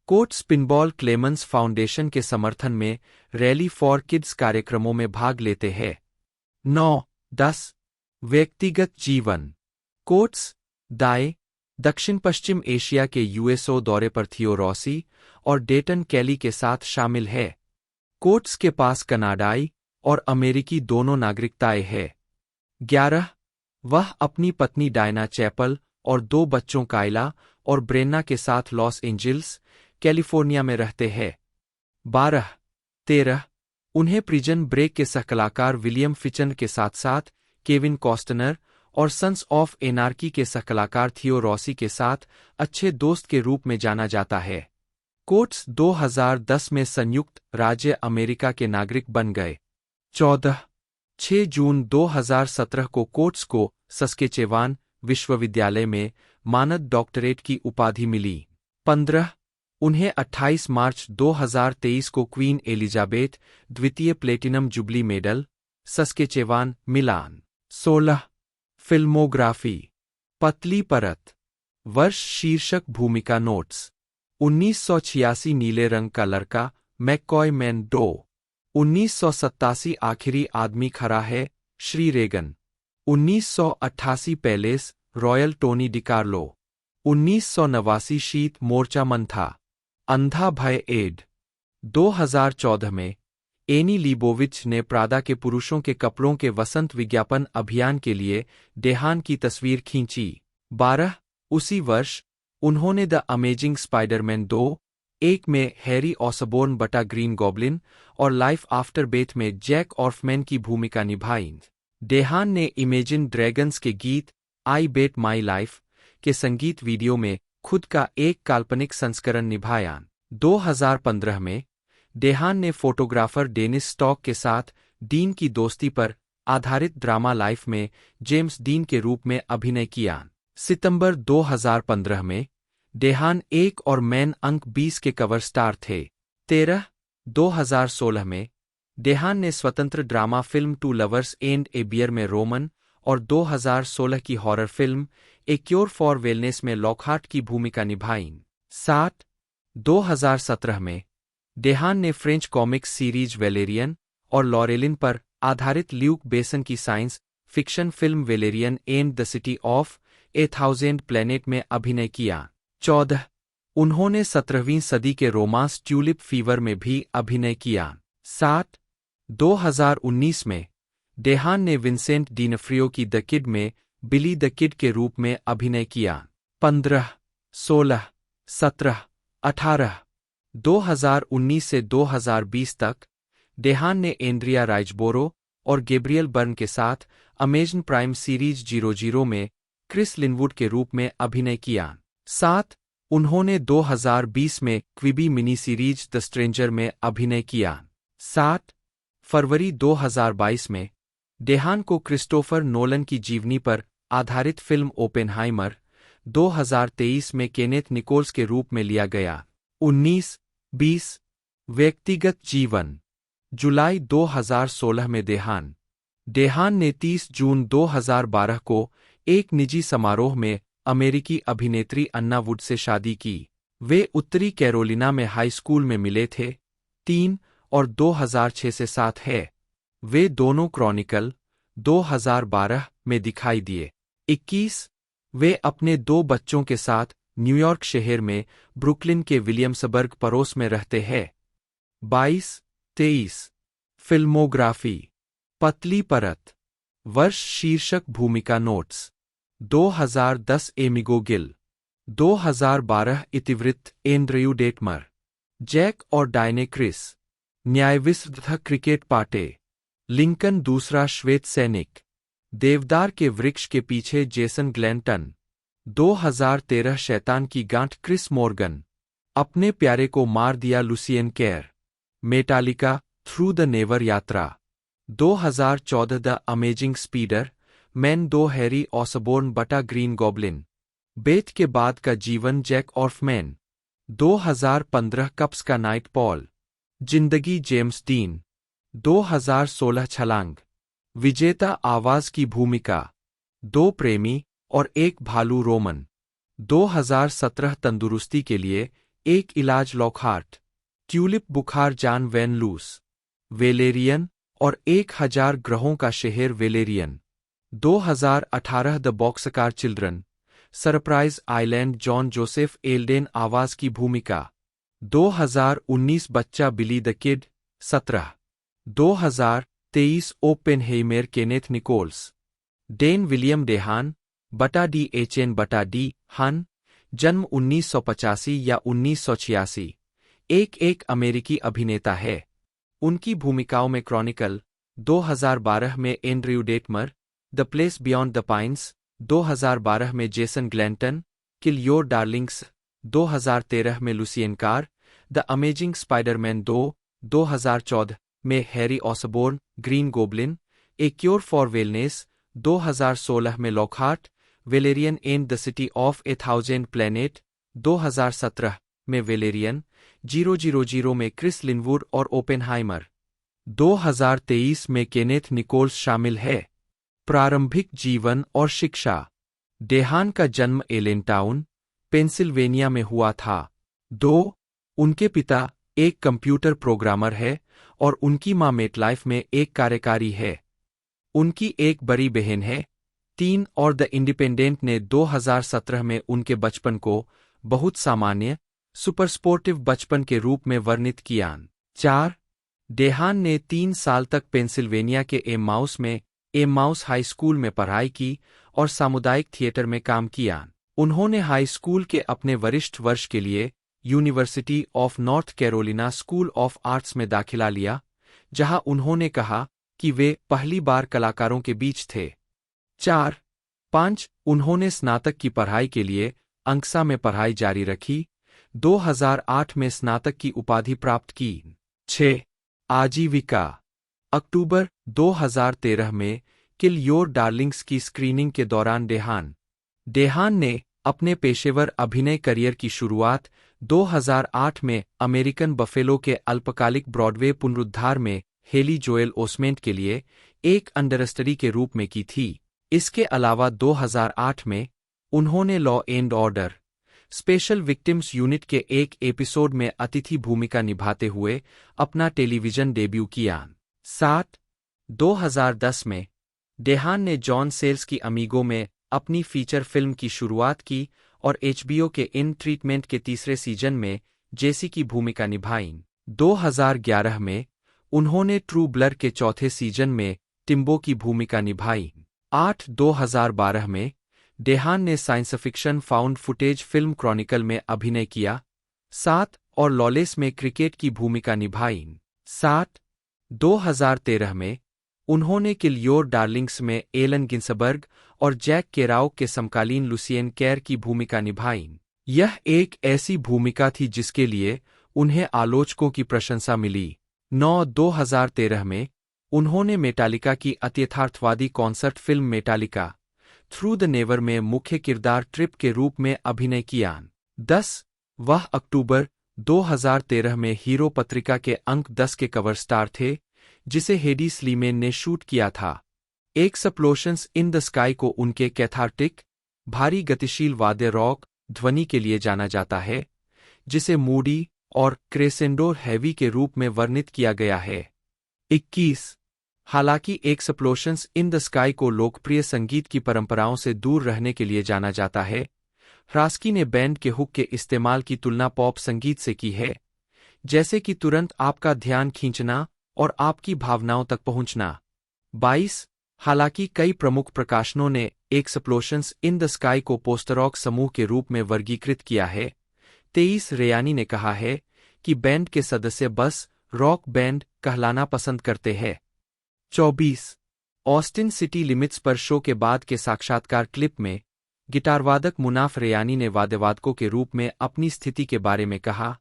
कोट्स पिनबॉल क्लेमेंस फाउंडेशन के समर्थन में रैली फॉर किड्स कार्यक्रमों में भाग लेते हैं। 9-10 व्यक्तिगत जीवन। कोट्स दाएं दक्षिण पश्चिम एशिया के USO दौरे पर थियो रॉसी और डेटन कैली के साथ शामिल है। कोट्स के पास कनाडाई और अमेरिकी दोनों नागरिकताएं हैं। 11 वह अपनी पत्नी डायना चैपल और 2 बच्चों काइला और ब्रेन्ना के साथ लॉस एंजिल्स, कैलिफोर्निया में रहते हैं। 12-13 उन्हें प्रिजन ब्रेक के सहकलाकार विलियम फिचन के साथ साथ केविन कॉस्टनर और सन्स ऑफ एनार्की के सहकलाकार थियो रॉसी के साथ अच्छे दोस्त के रूप में जाना जाता है। कोट्स 2010 में संयुक्त राज्य अमेरिका के नागरिक बन गए। 14 6 जून 2017 को कोट्स को सस्केचेवान विश्वविद्यालय में मानद डॉक्टरेट की उपाधि मिली। 15 उन्हें 28 मार्च 2023 को क्वीन एलिजाबेथ द्वितीय प्लेटिनम जुबली मेडल, सस्केचेवान मिलान। 16 फिल्मोग्राफी पतली परत वर्ष शीर्षक भूमिका नोट्स 1986 नीले रंग का लड़का मैककॉय मैन डो 1987 आखिरी आदमी खड़ा है Shri Regan 1988 palace royal Tony DiCarlo 1989 शीत मोर्चा मंथा अंधा भय एड 2014 में एनी लीबोविच ने प्रादा के पुरुषों के कपड़ों के वसंत विज्ञापन अभियान के लिए डेहान की तस्वीर खींची। 12 उसी वर्ष उन्होंने द अमेजिंग स्पाइडरमैन 2 में हैरी ऑसबोर्न बटा ग्रीन गॉब्लिन और लाइफ आफ्टर बेथ में जैक ऑर्फमैन की भूमिका निभाई। डेहान ने इमेजिन ड्रैगन्स के गीत आई बेट माई लाइफ के संगीत वीडियो में खुद का एक काल्पनिक संस्करण निभाया। 2015 में डेहान ने फोटोग्राफर डेनिस स्टॉक के साथ डीन की दोस्ती पर आधारित ड्रामा लाइफ में जेम्स डीन के रूप में अभिनय किया। सितंबर 2015 में डेहान 1 और मैन अंक 20 के कवर स्टार थे। 13 2016 में डेहान ने स्वतंत्र drama film two lovers and a bear में रोमन और 2016 की horror film a cure for wellness में लॉकहार्ट की भूमिका निभाई। 7 2017 में डेहान ने फ्रेंच कॉमिक्स सीरीज वेलेरियन और लॉरेलिन पर आधारित ल्यूक बेसन की science fiction film Valerian and the City of a thousand planet में अभिनय किया। 14 उन्होंने 17वीं सदी के रोमांस ट्यूलिप फीवर में भी अभिनय किया। 7 2019 में डेहान ने विंसेंट डीनफ्रियो की द किड में बिली द किड के रूप में अभिनय किया। 15 16 17 18 2019 से 2020 तक डेहान ने एंड्रिया राइजबोरो और गैब्रियल बर्न के साथ अमेज़न प्राइम सीरीज 00 में क्रिस लिनवुड के रूप में अभिनय किया। 7 उन्होंने 2020 में क्विबी मिनी सीरीज द स्ट्रेंजर में अभिनय किया। 7 फरवरी 2022 में डेहान को क्रिस्टोफर नोलन की जीवनी पर आधारित फिल्म ओपेनहाइमर 2023 में केनेथ निकोल्स के रूप में लिया गया। 19-20 व्यक्तिगत जीवन जुलाई 2016 में डेहान ने 30 जून 2012 को एक निजी समारोह में अमेरिकी अभिनेत्री अन्ना वुड से शादी की। वे उत्तरी कैरोलिना में हाई स्कूल में मिले थे। 3 और 2006 से साथ है। वे दोनों क्रॉनिकल 2012 में दिखाई दिए। 21 वे अपने 2 बच्चों के साथ न्यूयॉर्क शहर में ब्रुकलिन के विलियम्सबर्ग पड़ोस में रहते हैं। 22-23 फिल्मोग्राफी पतली परत वर्ष शीर्षक भूमिका नोट्स 2010 एमिगो गिल 2012 इतिवृत्त एंड्रयू डेटमर जैक और डायने क्रिस न्यायविस्द क्रिकेट पाटे लिंकन दूसरा श्वेत सैनिक देवदार के वृक्ष के पीछे जेसन ग्लेंटन 2013 शैतान की गांठ क्रिस मॉर्गन अपने प्यारे को मार दिया Lucien Carr Metallica Through the Never यात्रा 2014 The Amazing Spider Man 2 Harry Osborn बटा ग्रीन गॉब्लिन बेथ के बाद का जीवन जैक ऑर्फमैन 2015 कप्स का नाइट पॉल जिंदगी जेम्स डीन 2016 छलांग विजेता आवाज की भूमिका 2 प्रेमी और 1 भालू रोमन 2017 तंदुरुस्ती के लिए एक इलाज लॉकहार्ट ट्यूलिप बुखार जान वैन लूस वेलेरियन और 1000 ग्रहों का शहर Valerian 2018 The Boxcar Children Surprise Island John Joseph Alden आवाज की भूमिका 2019 बच्चा Billy the Kid 17 2023 Oppenheimer Kenneth Nichols Dane William DeHaan बटा डी एचएन बटा डी हन जन्म 1985 या 1986 एक अमेरिकी अभिनेता है। उनकी भूमिकाओं में क्रॉनिकल 2012 में Andrew Detmer The Place Beyond the Pines 2012 में Jason Glanton Kill Your Darlings 2013 में Lucien Carr The Amazing Spiderman 2 2014 में Harry Osborn Green Goblin A cure for Wellness 2016 में Lockhart, Valerian and the City of a Thousand Planet 2017 में Valerian, 000 में Chris Linwood और Oppenheimer. 2023 में Kenneth Nichols शामिल है। प्रारंभिक जीवन और शिक्षा। डेहान का जन्म एलेनटाउन, पेंसिल्वेनिया में हुआ था। उनके पिता एक कंप्यूटर प्रोग्रामर है और उनकी मां मेटलाइफ में एक कार्यकारी है। उनकी एक बड़ी बहन है। 3 और द इंडिपेंडेंट ने 2017 में उनके बचपन को बहुत सामान्य, सुपर स्पोर्टिव बचपन के रूप में वर्णित किया। 4 डेहान ने 3 साल तक पेंसिल्वेनिया के एमाउस में एमाउस हाई स्कूल में पढ़ाई की और सामुदायिक थिएटर में काम किया। उन्होंने हाई स्कूल के अपने वरिष्ठ वर्ष के लिए university of north Carolina school of arts में दाखिला लिया, जहां उन्होंने कहा कि वे पहली बार कलाकारों के बीच थे। 5 उन्होंने स्नातक की पढ़ाई के लिए अंक्सा में पढ़ाई जारी रखी। 2008 में स्नातक की उपाधि प्राप्त की। 6 आजीविका। अक्टूबर 2013 में किल योर डार्लिंग्स की स्क्रीनिंग के दौरान डेहान ने अपने पेशेवर अभिनय करियर की शुरुआत 2008 में अमेरिकन बफेलो के अल्पकालिक ब्रॉडवे पुनरुद्धार में हेली जोएल ओस्मेंट के लिए एक अंडरस्टडी के रूप में की थी। इसके अलावा 2008 में उन्होंने law and order special victims unit के एक एपिसोड में अतिथि भूमिका निभाते हुए अपना टेलीविजन डेब्यू किया। 2010 में डेहान ने जॉन सेल्स की अमीगो में अपनी फीचर फिल्म की शुरुआत की और एचबीओ के इन ट्रीटमेंट के तीसरे सीजन में जेसी की भूमिका निभाई। 2011 में उन्होंने ट्रू ब्लर के चौथे सीजन में टिम्बो की भूमिका निभाई। 2012 में डेहान ने science fiction found footage film Chronicle में अभिनय किया। 7 और लॉलेस में क्रिकेट की भूमिका निभाई। 2013 में उन्होंने किल योर डार्लिंग्स में एलन गिंसबर्ग और जैक केराउ के समकालीन लुसियन कैर की भूमिका निभाई। यह एक ऐसी भूमिका थी जिसके लिए उन्हें आलोचकों की प्रशंसा मिली। 2013 में उन्होंने मेटालिका की अत्यथार्थवादी concert film Metallica Through the Never में मुख्य किरदार ट्रिप के रूप में अभिनय किया। 10 वह अक्टूबर 2013 में हीरो पत्रिका के अंक 10 के कवर स्टार थे, जिसे हेडी स्लीमेन ने शूट किया था। एक्सप्लोशंस इन द स्काई को उनके कैथार्टिक, भारी गतिशील वाद्य रॉक ध्वनि के लिए जाना जाता है, जिसे मूडी और क्रेसेंडो हैवी के रूप में वर्णित किया गया है। 21 हालांकि एक्सप्लोशंस इन द स्काई को लोकप्रिय संगीत की परंपराओं से दूर रहने के लिए जाना जाता है, ह्रास्की ने बैंड के हुक के इस्तेमाल की तुलना पॉप संगीत से की है, जैसे कि तुरंत आपका ध्यान खींचना और आपकी भावनाओं तक पहुंचना। 22 हालांकि कई प्रमुख प्रकाशनों ने एक्सप्लोशंस इन द स्काई को पोस्टरॉक समूह के रूप में वर्गीकृत किया है, 23 रेयानी ने कहा है कि बैंड के सदस्य बस रॉक बैंड कहलाना पसंद करते हैं। 24 ऑस्टिन सिटी लिमिट्स पर शो के बाद के साक्षात्कार क्लिप में गिटारवादक मुनाफ रेयानी ने वाद्यवादकों के रूप में अपनी स्थिति के बारे में कहा,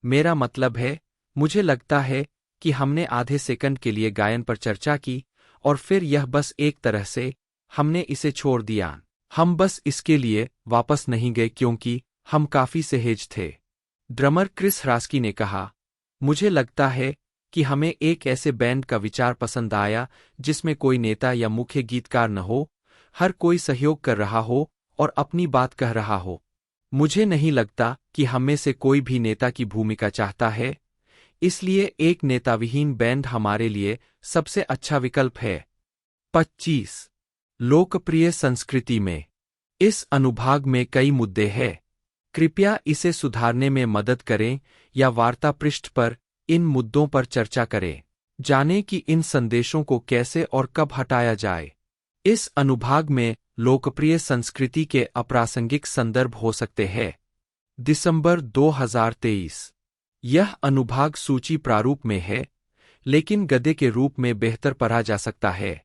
मेरा मतलब है, मुझे लगता है कि हमने आधे सेकंड के लिए गायन पर चर्चा की और फिर यह बस एक तरह से हमने इसे छोड़ दिया। हम बस इसके लिए वापस नहीं गए क्योंकि हम काफी सहज थे। ड्रमर क्रिस ह्रास्की ने कहा, मुझे लगता है कि हमें एक ऐसे बैंड का विचार पसंद आया जिसमें कोई नेता या मुख्य गीतकार न हो, हर कोई सहयोग कर रहा हो और अपनी बात कह रहा हो। मुझे नहीं लगता कि हममें से कोई भी नेता की भूमिका चाहता है, इसलिए एक नेताविहीन बैंड हमारे लिए सबसे अच्छा विकल्प है। 25 लोकप्रिय संस्कृति में इस अनुभाग में कई मुद्दे हैं। कृपया इसे सुधारने में मदद करें या वार्ता पृष्ठ पर इन मुद्दों पर चर्चा करें। जानें कि इन संदेशों को कैसे और कब हटाया जाए। इस अनुभाग में लोकप्रिय संस्कृति के अप्रासंगिक संदर्भ हो सकते हैं। दिसंबर 2023 यह अनुभाग सूची प्रारूप में है, लेकिन गद्य के रूप में बेहतर पढ़ा जा सकता है।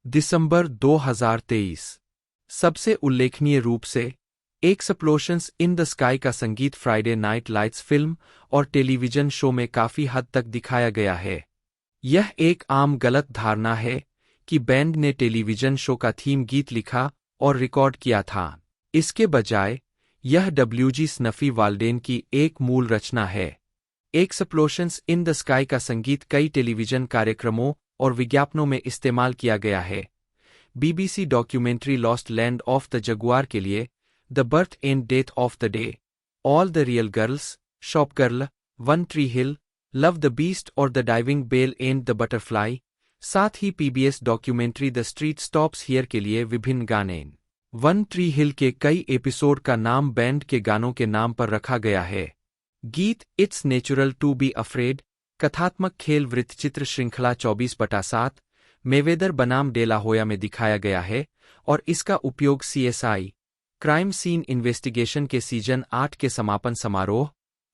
दिसंबर 2023 सबसे उल्लेखनीय रूप से एक्सप्लोशंस इन द स्काई का संगीत फ्राइडे नाइट लाइट्स फिल्म और टेलीविजन शो में काफी हद तक दिखाया गया है। यह एक आम गलत धारणा है कि बैंड ने टेलीविजन शो का थीम गीत लिखा और रिकॉर्ड किया था। इसके बजाय यह डब्ल्यूजी स्नफी वाल्डेन की एक मूल रचना है। एक्सप्लोशंस इन द स्काई का संगीत कई टेलीविजन कार्यक्रमों और विज्ञापनों में इस्तेमाल किया गया है। B B C documentary Lost Land of the Jaguar के लिए The birth and death of the Day, All the Real Girls, Shop Girl, One Tree Hill, Love the Beast और The Diving Bell and the Butterfly, साथ ही P B S documentary The Street Stops Here के लिए विभिन्न गाने। One Tree हिल के कई episode का नाम बैंड के गानों के नाम पर रखा गया है। गीत It's Natural to Be Afraid कथात्मक खेल वृत्तचित्र श्रृंखला 24/7 मेवेदर बनाम डेला होया में दिखाया गया है और इसका उपयोग सीएसआई क्राइम सीन इन्वेस्टिगेशन के सीजन 8 के समापन समारोह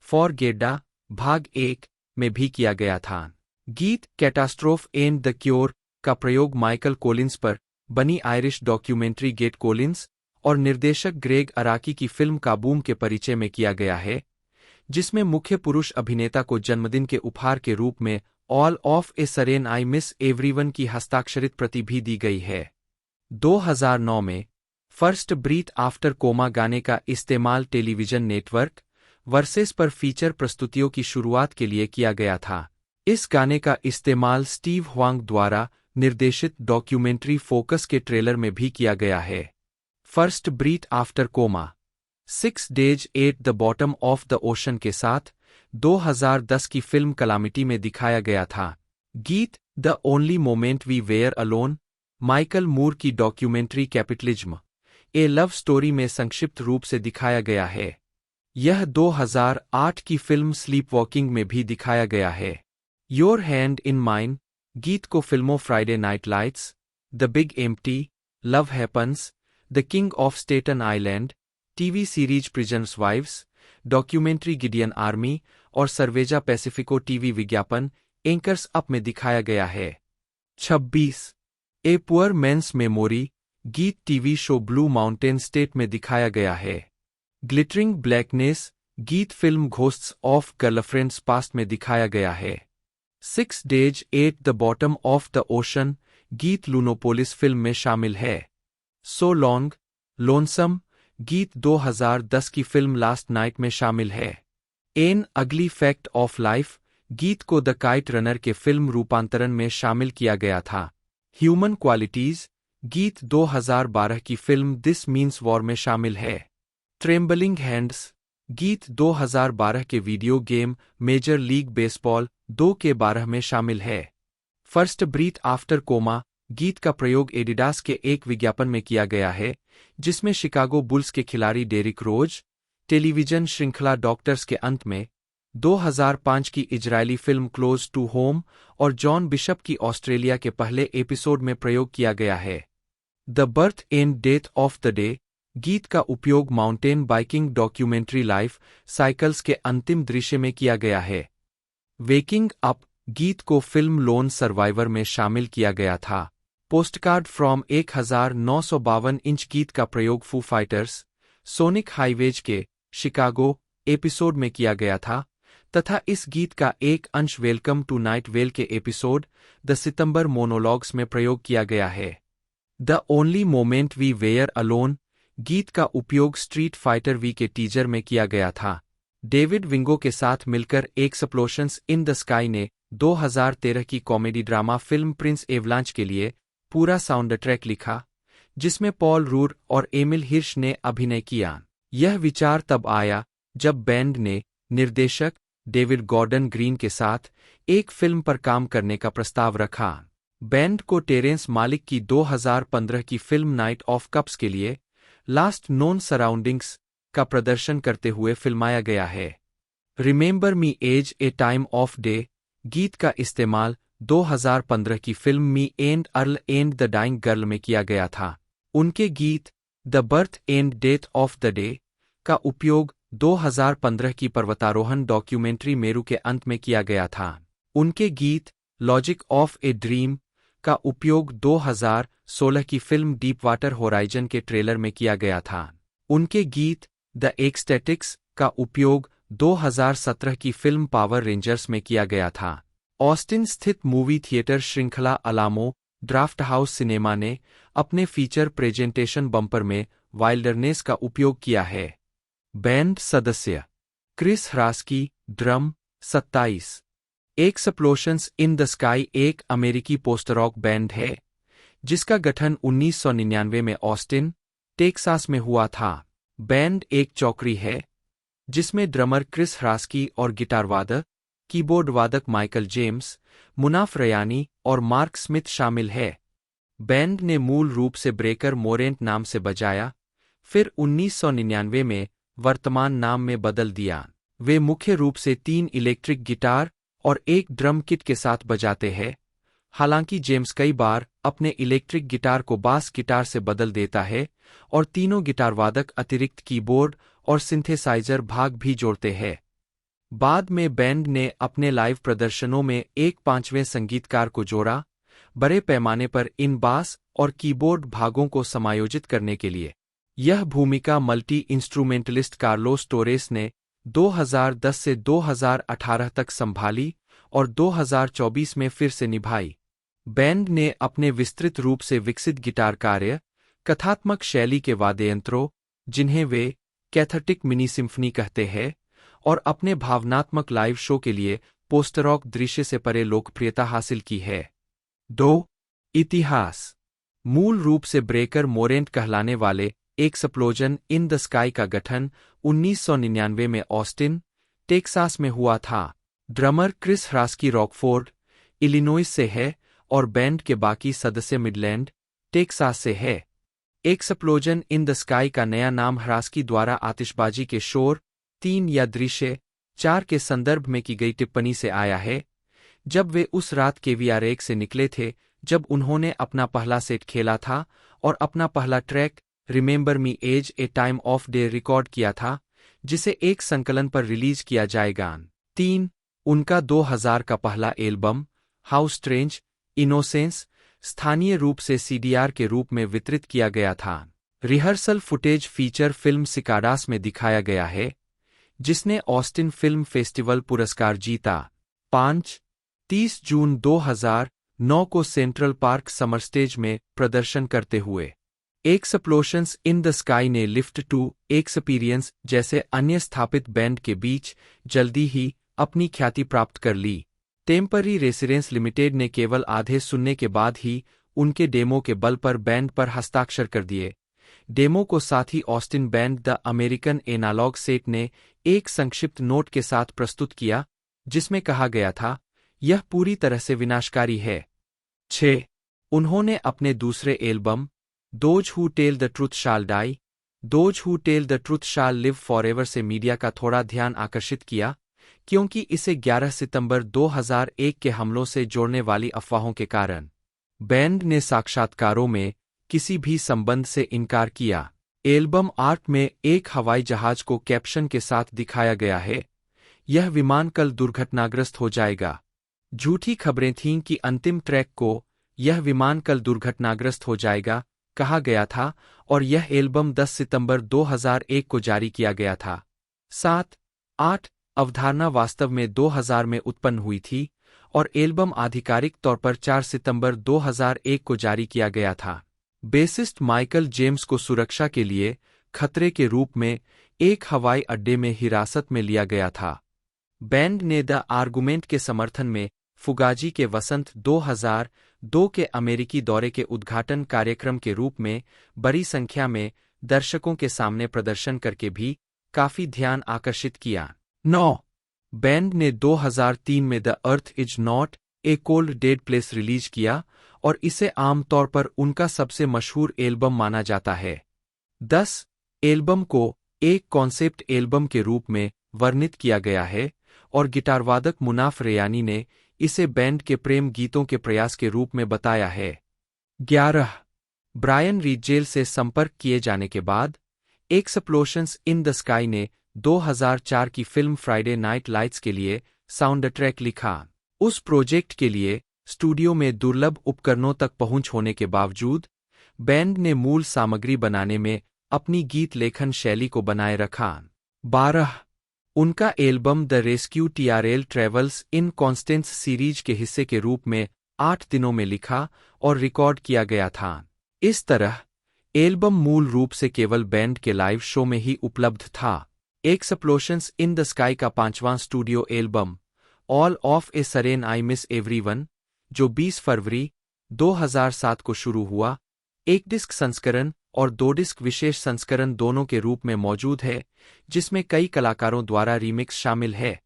फॉर गेड्डा भाग 1 में भी किया गया था। गीत कैटास्ट्रोफ एंड द क्योर का प्रयोग माइकल कोलिंस पर बनी आयरिश डॉक्यूमेंट्री गेट कोलिंस और निर्देशक ग्रेग अराकी की फिल्म काबूम के परिचय में किया गया है, जिसमें मुख्य पुरुष अभिनेता को जन्मदिन के उपहार के रूप में all of a sudden I miss everyone की हस्ताक्षरित प्रति भी दी गई है। 2009 में फर्स्ट ब्रीथ आफ्टर कोमा गाने का इस्तेमाल टेलीविजन नेटवर्क वर्सेस पर फीचर प्रस्तुतियों की शुरुआत के लिए किया गया था। इस गाने का इस्तेमाल स्टीव ह्वांग द्वारा निर्देशित डॉक्यूमेंट्री फोकस के ट्रेलर में भी किया गया है। First breath after coma 6 days at the bottom of the ocean के साथ 2010 की फिल्म कलामिटी में दिखाया गया था। गीत the only moment we were alone Michael Moore की documentary capitalism a love story में संक्षिप्त रूप से दिखाया गया है। यह 2008 की फिल्म स्लीप वॉकिंग में भी दिखाया गया है। योर हैंड इन माइन गीत को फिल्मों Friday night lights, the big empty, love happens, the king of Staten island, TV series prisons wives, documentary Gideon army और सर्वेजा पैसिफिको टीवी विज्ञापन एंकर्स अप में दिखाया गया है। 26 ए पुअर मेंस मेमोरी गीत TV show blue mountain state में दिखाया गया है। ग्लिटरिंग ब्लैकनेस गीत film ghosts of girlfriends past में दिखाया गया है। 6 days at the bottom of the ocean गीत लूनोपोलिस फिल्म में शामिल है। सो लॉन्ग लोनसम गीत 2010 की फिल्म लास्ट नाइट में शामिल है। एन अगली फैक्ट ऑफ लाइफ गीत को द काइट रनर के फिल्म रूपांतरण में शामिल किया गया था। ह्यूमन क्वालिटीज गीत 2012 की फिल्म दिस मीन्स वॉर में शामिल है। ट्रेम्बलिंग हैंड्स गीत 2012 के video game major league baseball 2 के 12 में शामिल है। फर्स्ट ब्रीथ आफ्टर कोमा गीत का प्रयोग एडिडास के एक विज्ञापन में किया गया है, जिसमें शिकागो बुल्स के खिलाड़ी डेरिक रोज, टेलीविजन श्रृंखला डॉक्टर्स के अंत में, 2005 की इजरायली फिल्म क्लोज टू होम और जॉन बिशप की ऑस्ट्रेलिया के पहले एपिसोड में प्रयोग किया गया है। The birth and death of the day गीत का उपयोग mountain biking documentary life cycles के अंतिम दृश्य में किया गया है। वेकिंग अप गीत को फिल्म लोन सर्वाइवर में शामिल किया गया था। पोस्टकार्ड फ्रॉम 1952 इंच गीत का प्रयोग फू फाइटर्स सोनिक हाईवेज के शिकागो एपिसोड में किया गया था तथा इस गीत का एक अंश वेलकम टू नाइट वेल के एपिसोड द सितंबर मोनोलॉग्स में प्रयोग किया गया है। The only moment we were alone गीत का उपयोग स्ट्रीट फाइटर वी के टीजर में किया गया था। डेविड विंगो के साथ मिलकर एक्सप्लोशंस इन द स्काई ने 2013 की comedy drama film Prince avalanche के लिए पूरा साउंड ट्रैक लिखा, जिसमें पॉल रूर और एमिल हिर्श ने अभिनय किया। यह विचार तब आया जब बैंड ने निर्देशक डेविड गॉर्डन ग्रीन के साथ एक फिल्म पर काम करने का प्रस्ताव रखा। बैंड को टेरेंस मालिक की 2015 की फिल्म नाइट ऑफ कप्स के लिए लास्ट नोन सराउंडिंग्स का प्रदर्शन करते हुए फिल्माया गया है। Remember me as a time of day गीत का इस्तेमाल 2015 की film me and Earl and the dying girl में किया गया था। उनके गीत the birth and death of the day का उपयोग 2015 की पर्वतारोहण डॉक्यूमेंट्री मेरू के अंत में किया गया था। उनके गीत लॉजिक ऑफ ए ड्रीम का उपयोग 2016 की फिल्म डीप वाटर होराइजन के ट्रेलर में किया गया था। उनके गीत द एक्सटेटिक्स का उपयोग 2017 की फिल्म पावर रेंजर्स में किया गया था। ऑस्टिन स्थित मूवी थिएटर श्रृंखला अलामो ड्राफ्ट हाउस सिनेमा ने अपने फीचर प्रेजेंटेशन बम्पर में वाइल्डरनेस का उपयोग किया है। बैंड सदस्य Chris Hrasky, drum, 27। Explosions in the Sky एक अमेरिकी पोस्ट रॉक बैंड है जिसका गठन 1999 में ऑस्टिन, टेक्सास में हुआ था। बैंड एक चौकड़ी है जिसमें ड्रमर क्रिस ह्रास्की और गिटार वादक, कीबोर्ड वादक माइकल जेम्स, मुनाफ रयानी और मार्क स्मिथ शामिल है। बैंड ने मूल रूप से ब्रेकर मोरेंट नाम से बजाया, फिर 1999 में वर्तमान नाम में बदल दिया। वे मुख्य रूप से 3 इलेक्ट्रिक गिटार और एक ड्रम किट के साथ बजाते हैं, हालांकि जेम्स कई बार अपने इलेक्ट्रिक गिटार को बास गिटार से बदल देता है और तीनों गिटार वादक अतिरिक्त कीबोर्ड और सिंथेसाइजर भाग भी जोड़ते हैं। बाद में बैंड ने अपने लाइव प्रदर्शनों में एक 5वें संगीतकार को जोड़ा, बड़े पैमाने पर इन बास और कीबोर्ड भागों को समायोजित करने के लिए। यह भूमिका मल्टी इंस्ट्रूमेंटलिस्ट कार्लोस टोरेस ने 2010 से 2018 तक संभाली और 2024 में फिर से निभाई। बैंड ने अपने विस्तृत रूप से विकसित गिटार कार्य, कथात्मक शैली के वाद्ययंत्रों, जिन्हें वे कैथेटिक मिनी सिम्फनी कहते हैं, और अपने भावनात्मक लाइव शो के लिए पोस्ट रॉक दृश्य से परे लोकप्रियता हासिल की है। 2. इतिहास मूल रूप से ब्रेकर मोरेंट कहलाने वाले एक्सप्लोजन इन द स्काई का गठन 1999 में ऑस्टिन, टेक्सास में हुआ था। ड्रमर क्रिस ह्रास्की रॉकफोर्ड, इलिनॉइस से है और बैंड के बाकी सदस्य मिडलैंड, टेक्सास से है। एक्सप्लोजन इन द स्काई का नया नाम ह्रास्की द्वारा आतिशबाजी के शोर 3 या दृश्य 4 के संदर्भ में की गई टिप्पणी से आया है, जब वे उस रात KVR1 से निकले थे जब उन्होंने अपना पहला सेट खेला था और अपना पहला track remember me as a time of day record किया था, जिसे एक संकलन पर रिलीज किया जाएगा। 3. उनका 2000 का पहला एल्बम हाउ स्ट्रेंज इनोसेंस स्थानीय रूप से CDR के रूप में वितरित किया गया था। रिहर्सल फुटेज फीचर फिल्म सिकाडास में दिखाया गया है, जिसने ऑस्टिन फिल्म फेस्टिवल पुरस्कार जीता। 5. 30 जून 2009 को सेंट्रल पार्क समर स्टेज में प्रदर्शन करते हुए एक्सप्लोशंस इन द स्काई ने लिफ्ट टू एक्सपीरियंस जैसे अन्य स्थापित बैंड के बीच जल्दी ही अपनी ख्याति प्राप्त कर ली। टेम्पररी रेसिडेंस लिमिटेड ने केवल आधे सुनने के बाद ही उनके डेमो के बल पर बैंड पर हस्ताक्षर कर दिए। डेमो को साथ ही Austin band the American Analog Set ने एक संक्षिप्त नोट के साथ प्रस्तुत किया, जिसमें कहा गया था, यह पूरी तरह से विनाशकारी है। 6. उन्होंने अपने दूसरे album those who tell the truth shall die, those who tell the truth shall live forever से मीडिया का थोड़ा ध्यान आकर्षित किया, क्योंकि इसे 11 सितंबर 2001 के हमलों से जोड़ने वाली अफवाहों के कारण बैंड ने साक्षात्कारों में किसी भी संबंध से इनकार किया। एल्बम आर्ट में एक हवाई जहाज को कैप्शन के साथ दिखाया गया है, यह विमान कल दुर्घटनाग्रस्त हो जाएगा। झूठी खबरें थीं कि अंतिम ट्रैक को यह विमान कल दुर्घटनाग्रस्त हो जाएगा कहा गया था और यह एल्बम 10 सितंबर 2001 को जारी किया गया था। 7. 8. अवधारणा वास्तव में 2000 में उत्पन्न हुई थी और एल्बम आधिकारिक तौर पर 4 सितंबर 2001 को जारी किया गया था। बेसिस्ट माइकल जेम्स को सुरक्षा के लिए खतरे के रूप में एक हवाई अड्डे में हिरासत में लिया गया था। बैंड ने द आर्गुमेंट के समर्थन में फुगाजी के वसंत 2002 के अमेरिकी दौरे के उद्घाटन कार्यक्रम के रूप में बड़ी संख्या में दर्शकों के सामने प्रदर्शन करके भी काफी ध्यान आकर्षित किया। 9. बैंड ने 2003 में the earth is not a cold dead place release किया और इसे आमतौर पर उनका सबसे मशहूर एल्बम माना जाता है। 10. एल्बम को एक कॉन्सेप्ट एल्बम के रूप में वर्णित किया गया है और गिटारवादक मुनाफ रयानी ने इसे बैंड के प्रेम गीतों के प्रयास के रूप में बताया है। 11. ब्रायन रीजेल से संपर्क किए जाने के बाद एक्सप्लोशंस इन द स्काई ने 2004 की फिल्म फ्राइडे नाइट लाइट्स के लिए साउंड ट्रैक लिखा। उस प्रोजेक्ट के लिए स्टूडियो में दुर्लभ उपकरणों तक पहुंच होने के बावजूद बैंड ने मूल सामग्री बनाने में अपनी गीत लेखन शैली को बनाए रखा। 12. उनका album the rescue TRL travels in Constance series के हिस्से के रूप में 8 दिनों में लिखा और रिकॉर्ड किया गया था। इस तरह एल्बम मूल रूप से केवल बैंड के लाइव शो में ही उपलब्ध था। एक्सप्लोशंस इन द स्काई का 5वां studio album all of a sudden I miss everyone, जो 20 फरवरी 2007 को शुरू हुआ, एक डिस्क संस्करण और 2 डिस्क विशेष संस्करण दोनों के रूप में मौजूद है, जिसमें कई कलाकारों द्वारा रीमिक्स शामिल है।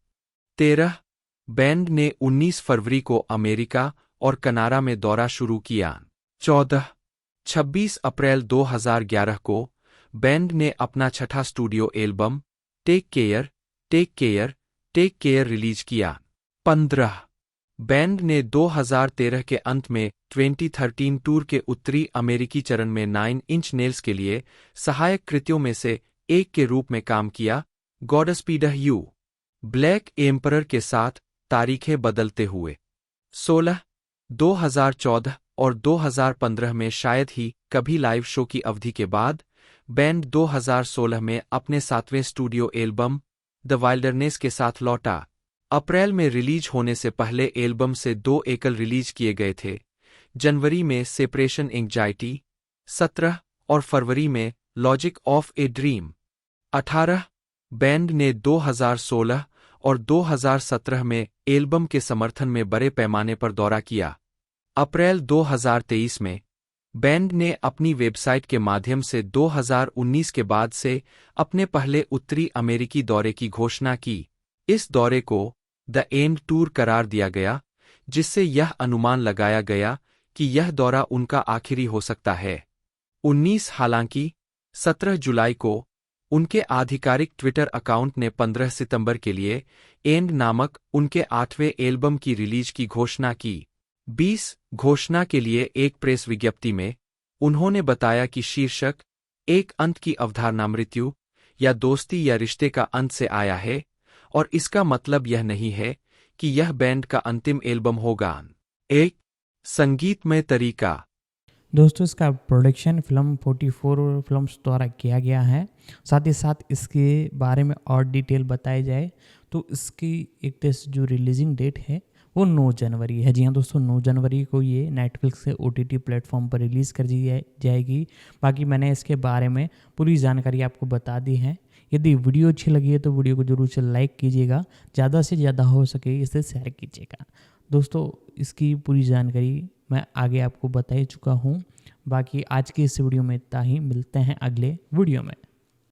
13 बैंड ने 19 फरवरी को अमेरिका और कनाडा में दौरा शुरू किया। 26 अप्रैल 2011 को बैंड ने अपना छठा studio album take care take care take care release किया। 15 बैंड ने 2013 के अंत में 2013 टूर के उत्तरी अमेरिकी चरण में 9 इंच नेल्स के लिए सहायक कृतियों में से एक के रूप में काम किया। गॉडस्पीड यू ब्लैक एम्परर के साथ तारीखें बदलते हुए 16 2014 और 2015 में शायद ही कभी लाइव शो की अवधि के बाद बैंड 2016 में अपने 7वें स्टूडियो एल्बम द वाइल्डरनेस के साथ लौटा। अप्रैल में रिलीज होने से पहले एल्बम से 2 एकल रिलीज किए गए थे, जनवरी में सेपरेशन एंग्जाइटी 17 और फरवरी में logic of a dream. 18 band ने 2016 और 2017 में एल्बम के समर्थन में बड़े पैमाने पर दौरा किया। अप्रैल 2023 में बैंड ने अपनी वेबसाइट के माध्यम से 2019 के बाद से अपने पहले उत्तरी अमेरिकी दौरे की घोषणा की। इस दौरे को द एंड टूर करार दिया गया, जिससे यह अनुमान लगाया गया कि यह दौरा उनका आखिरी हो सकता है। 19 हालांकि 17 जुलाई को उनके आधिकारिक ट्विटर अकाउंट ने 15 सितंबर के लिए एंड नामक उनके 8वें एल्बम की रिलीज की घोषणा की। 20 घोषणा के लिए एक प्रेस विज्ञप्ति में उन्होंने बताया कि शीर्षक एक अंत की अवधारणा मृत्यु या दोस्ती या रिश्ते का अंत से आया है, और इसका मतलब यह नहीं है कि यह बैंड का अंतिम एल्बम होगा। एक संगीतमय तरीका। दोस्तों, इसका प्रोडक्शन फिल्म 44 फिल्म्स द्वारा किया गया है। साथ ही साथ इसके बारे में और डिटेल बताई जाए तो इसकी एक टेस्ट जो रिलीजिंग डेट है वो 9 जनवरी है। जी हाँ दोस्तों, 9 जनवरी को ये नेटफ्लिक्स के OTT प्लेटफॉर्म पर रिलीज़ कर दी जाएगी। बाकी मैंने इसके बारे में पूरी जानकारी आपको बता दी है। यदि वीडियो अच्छी लगी है तो वीडियो को जरूर से लाइक कीजिएगा, ज़्यादा से ज़्यादा हो सके इसे शेयर कीजिएगा। दोस्तों, इसकी पूरी जानकारी मैं आगे आपको बता ही चुका हूँ। बाकी आज की इस वीडियो में इतना ही, मिलते हैं अगले वीडियो में।